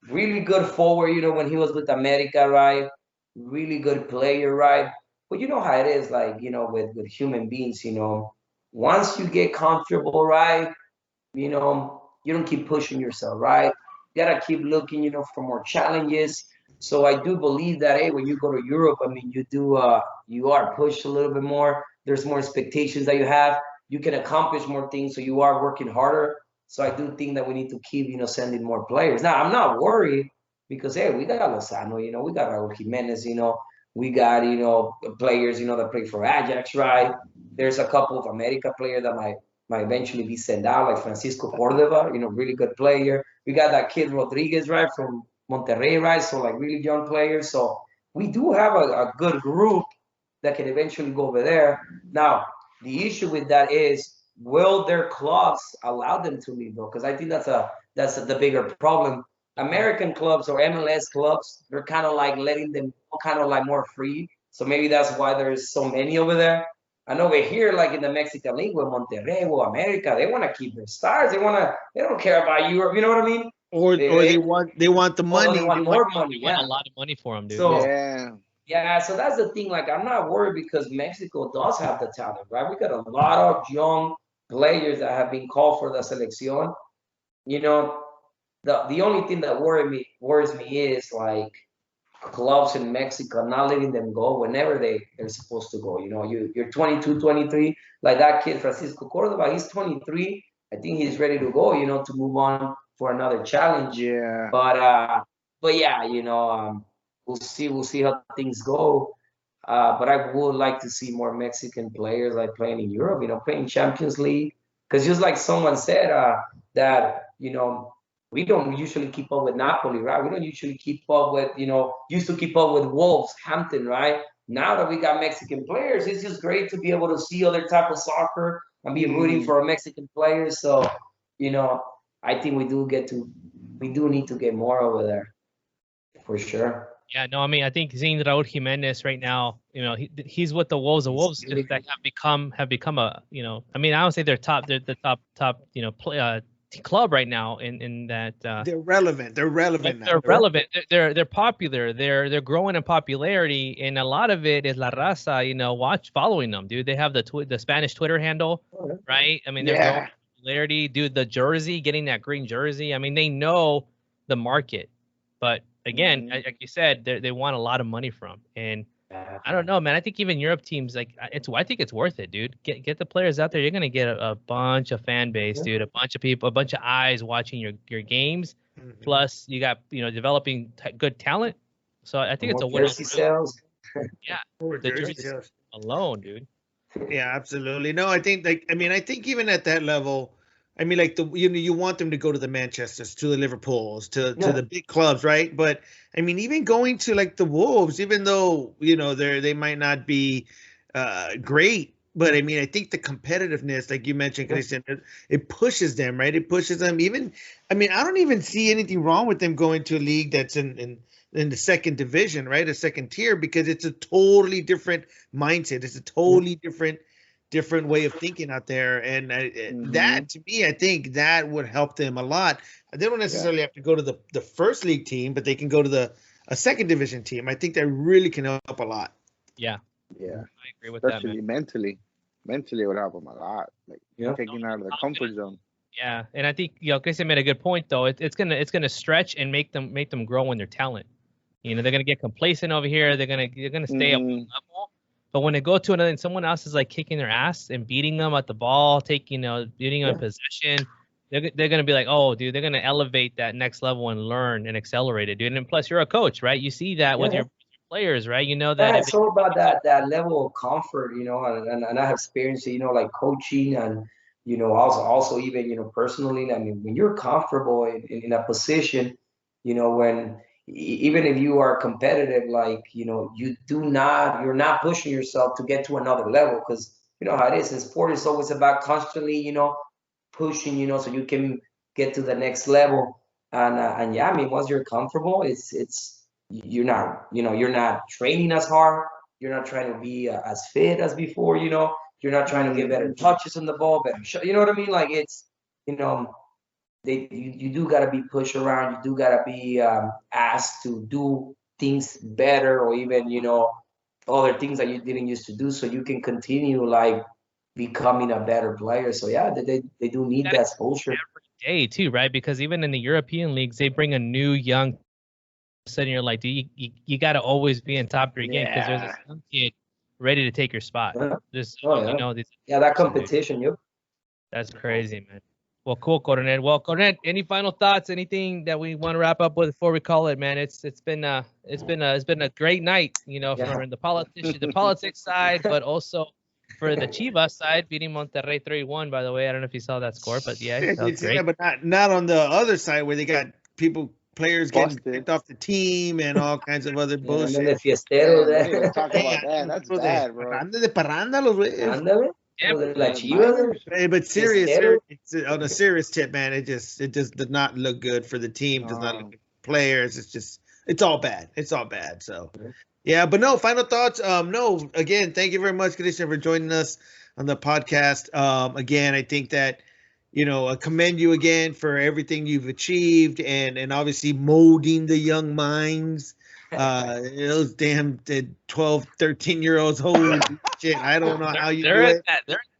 Really good forward, when he was with America, right? Really good player, right? But you know how it is, like, with human beings, once you get comfortable, right? You don't keep pushing yourself, right? You gotta keep looking, for more challenges. So I do believe that, hey, when you go to Europe, I mean, you are pushed a little bit more. There's more expectations that you have. You can accomplish more things, so you are working harder. So I do think that we need to keep, sending more players. Now, I'm not worried because, hey, we got Lozano, we got Raúl Jiménez, we got, players, that play for Ajax, right? There's a couple of America players that might eventually be sent out, like Francisco Cordova, really good player. We got that kid Rodriguez, right, from Monterrey, right? So, like, really young players. So we do have a good group that can eventually go over there. Now, the issue with that is, will their clubs allow them to leave, though? Because I think that's the bigger problem. American clubs or MLS clubs, they're kind of like letting them kind of like more free. So maybe that's why there's so many over there. And over here, like in the Mexican League with Monterrey, with America, they want to keep their stars. They don't care about Europe. You know what I mean? Or they want the money. They want more money. They want a lot of money for them, dude. So, yeah. So that's the thing. Like, I'm not worried because Mexico does have the talent, right? We got a lot of young players that have been called for the selección. The only thing that worries me is like clubs in Mexico not letting them go whenever they're supposed to go. You're 22, 23, like that kid Francisco Cordova, he's 23. I think he's ready to go, to move on for another challenge. Yeah. But yeah, we'll see how things go. But I would like to see more Mexican players like playing in Europe, playing Champions League. Because just like someone said, that, we don't usually keep up with Napoli, right? We don't usually keep up with, used to keep up with Wolves, Hampton, right? Now that we got Mexican players, it's just great to be able to see other type of soccer and be rooting for a Mexican players. So, I think we do need to get more over there, for sure. Yeah, no, I mean, I think seeing Raúl Jiménez right now, he's with the Wolves. The Wolves that have become a, I mean, I don't say they're the top, club right now in that. They're relevant. They're relevant. They're relevant. They're popular. They're growing in popularity, and a lot of it is La Raza, following them, dude. They have the Spanish Twitter handle, right? I mean, they're growing popularity, dude, the jersey, getting that green jersey. I mean, they know the market, but again, like you said, they want a lot of money from. And I don't know, man. I think even Europe teams, like, I think it's worth it, dude. Get the players out there. You're gonna get a bunch of fan base, dude. A bunch of people, a bunch of eyes watching your games. Plus, you got developing good talent. So I think it's a winner. Jersey sales. Yeah, the jersey alone, dude. Yeah, absolutely. No, I think I think even at that level, I mean, like you want them to go to the Manchesters, to the Liverpools, to the big clubs, right? But I mean, even going to like the Wolves, even though they might not be great, but I mean, I think the competitiveness, like you mentioned, Christian, it pushes them, right? It pushes them. Even, I mean, I don't even see anything wrong with them going to a league that's in the second division, right? A second tier, because it's a totally different mindset. It's a totally different way of thinking out there. And that, to me, I think that would help them a lot. They don't necessarily have to go to the first league team, but they can go to a second division team. I think that really can help a lot. Yeah. Yeah. I agree with Especially that, man. mentally it would help them a lot. Like taking out of the comfort zone. Yeah, and I think Christian made a good point though. It's gonna stretch and make them grow in their talent. They're gonna get complacent over here. They're gonna stay up one level. But when they go to another, and someone else is like kicking their ass and beating them at the ball, beating them in possession, they're gonna be like, oh, dude, they're gonna elevate that next level and learn and accelerate it, dude. And plus, you're a coach, right? You see that with your players, right? You know that. It's all about that level of comfort, and I have experienced it, like coaching and also even personally. I mean, when you're comfortable in a position, when even if you are competitive, like you're not pushing yourself to get to another level, because how it is in sport. It's always about constantly pushing, so you can get to the next level. And yeah, I mean, once you're comfortable, it's you're not training as hard. You're not trying to be as fit as before. You're not trying to get better touches on the ball, better shot. You know what I mean? Like it's you do gotta be pushed around. You do gotta be asked to do things better, or even other things that you didn't used to do, so you can continue like becoming a better player. So yeah, they do need that exposure every day too, right? Because even in the European leagues, they bring a new young. Suddenly you're like, you got to always be in top of your game, because there's a young kid ready to take your spot. That competition, That's crazy, man. Well, cool, Coronel. Well, Coronel, any final thoughts? Anything that we want to wrap up with before we call it, man? It's been a great night, for the politics side, but also for the Chivas side, beating Monterrey 3-1. By the way, I don't know if you saw that score, but that was great. Yeah, but not on the other side where they got players getting kicked off the team and all kinds of other bullshit. Talk about that. That's bad, bro. Anda de parranda los güeyes. But serious, on a serious tip, man, it just did not look good for the team. Does not look good for players. It's all bad. It's all bad. So yeah, but no, final thoughts. No, again, thank you very much, Christian, for joining us on the podcast. Again, I think that I commend you again for everything you've achieved, and obviously molding the young minds. Those damn 12, 13-year-olds, holy shit! I don't know how you do it.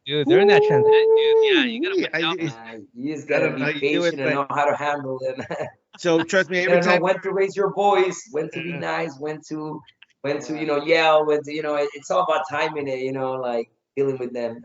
They're in that transition, dude. Yeah, you gotta. You just gotta be patient and know how to handle them. So trust me, every time know when to raise your voice, when to be nice, when to yell, when to it's all about timing it. Like dealing with them.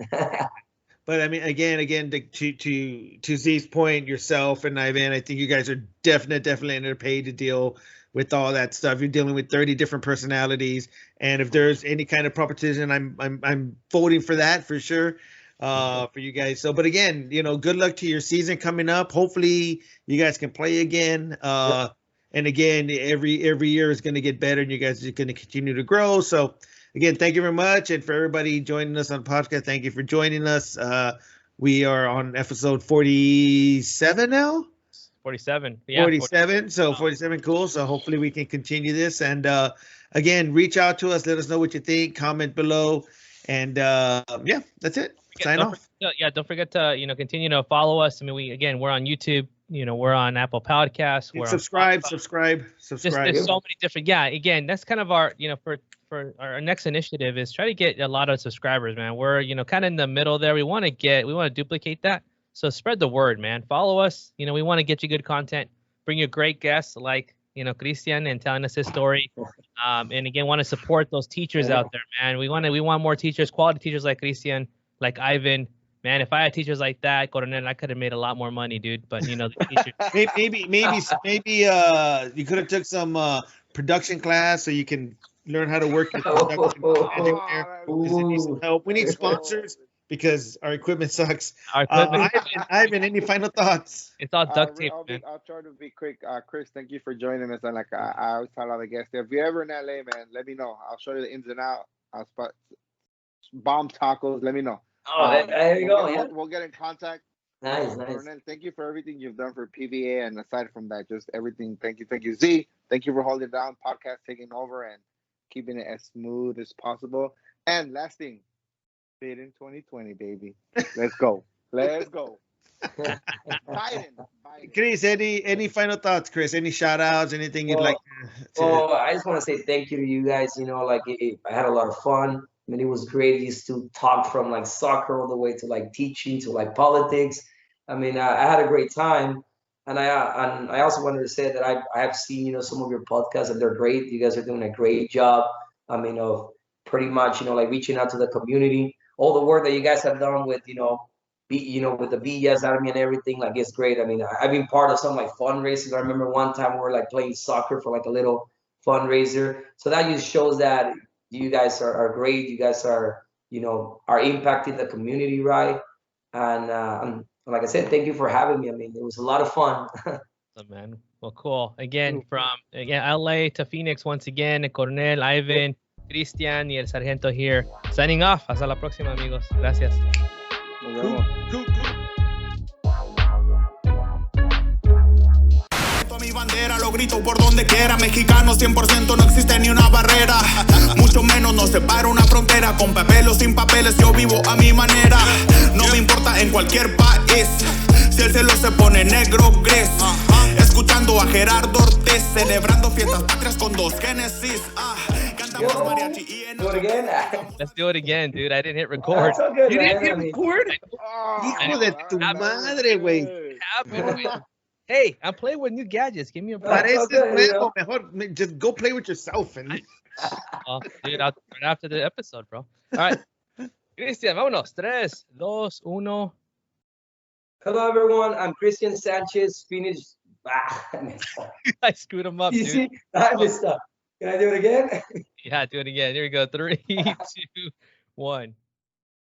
But I mean, again, to Z's point, yourself and Ivan, I think you guys are definitely underpaid to deal with all that stuff. You're dealing with 30 different personalities, and if there's any kind of proposition, I'm voting for that for sure, for you guys. So, but again, good luck to your season coming up. Hopefully, you guys can play again. And again, every year is going to get better, and you guys are going to continue to grow. So. Again, thank you very much. And for everybody joining us on the podcast, thank you for joining us. We are on episode 47 now. 47. Yeah, 47. So 47, cool. So hopefully we can continue this. And again, reach out to us. Let us know what you think. Comment below. And yeah, that's it. Sign off. Don't forget to continue to follow us. I mean, we're on YouTube. We're on Apple Podcasts. We're subscribe. There's so many different. Yeah, again, that's kind of our for our next initiative is try to get a lot of subscribers, man. We're kind of in the middle there. We want to duplicate that. So spread the word, man. Follow us. You know, we want to get you good content, bring you great guests like, you know, Christian and telling us his story. And again, want to support those teachers out there, man. We want more teachers, quality teachers like Christian, like Ivan. Man, if I had teachers like that, Coronel, I could have made a lot more money, dude. But you know, the teachers. maybe you could have took some production class so you can learn how to work your production magic there. We need some help. We need sponsors because our equipment sucks. Our equipment. Ivan, any final thoughts? It's all duct tape, I'll man. try to be quick. Chris, thank you for joining us. And like I always tell all the guests, if you're ever in LA, man, let me know. I'll show you the ins and outs. I'll spot bomb tacos. Let me know. Oh, there you go. We'll get in contact. Nice. Coronel, thank you for everything you've done for PVA, and aside from that, just everything. Thank you, Z. Thank you for holding down podcast, taking over, and keeping it as smooth as possible. And last thing, fit in 2020, baby. Let's go. Biden. Chris, any final thoughts, Chris? Any shout outs? Anything you'd like to I just want to say thank you to you guys. You know, like I had a lot of fun. I mean, it was great. Used to talk from like soccer all the way to like teaching to like politics. I mean, I had a great time, and I also wanted to say that I have seen, you know, some of your podcasts, and they're great. You guys are doing a great job. I mean, of pretty much, you know, like reaching out to the community. All the work that you guys have done with, you know, with the BES Army and everything, like it's great. I mean, I've been part of some like fundraisers. I remember one time we were like playing soccer for like a little fundraiser. So that just shows that you guys are great. You guys are, you know, are impacting the community, right? And like I said, thank you for having me. I mean, it was a lot of fun. Awesome, man. Well, cool. Again, from LA to Phoenix once again, Coronel, Ivan, Christian y el Sargento here. Signing off. Hasta la próxima, amigos. Gracias. Mi bandera lo grito por donde quiera. Mexicano 100%, no existe ni una barrera. Mucho menos nos separa una frontera. Con papel o sin papeles yo vivo a mi manera. No me importa en cualquier país. Si el cielo se pone negro, gris. Escuchando a Gerardo Ortiz. Celebrando fiestas patrias con 2 Génesis. Cantamos mariachi y en... Do it again. Let's do it again, dude. I didn't hit record. That's okay, You man. didn't hit I mean- record? Hijo de tu madre, güey. Hey, I'm playing with new gadgets. Give me a break. Parece okay, nuevo. Mejor just go play with yourself. And Oh, dude, I'll right after the episode, bro. All right. Christian, vámonos. 3, 2, 1. Hello, everyone. I'm Christian Sanchez, Phoenix. I screwed him up, You dude. see, I messed up. Can I do it again? Yeah, do it again. Here we go. 3, 2, 1.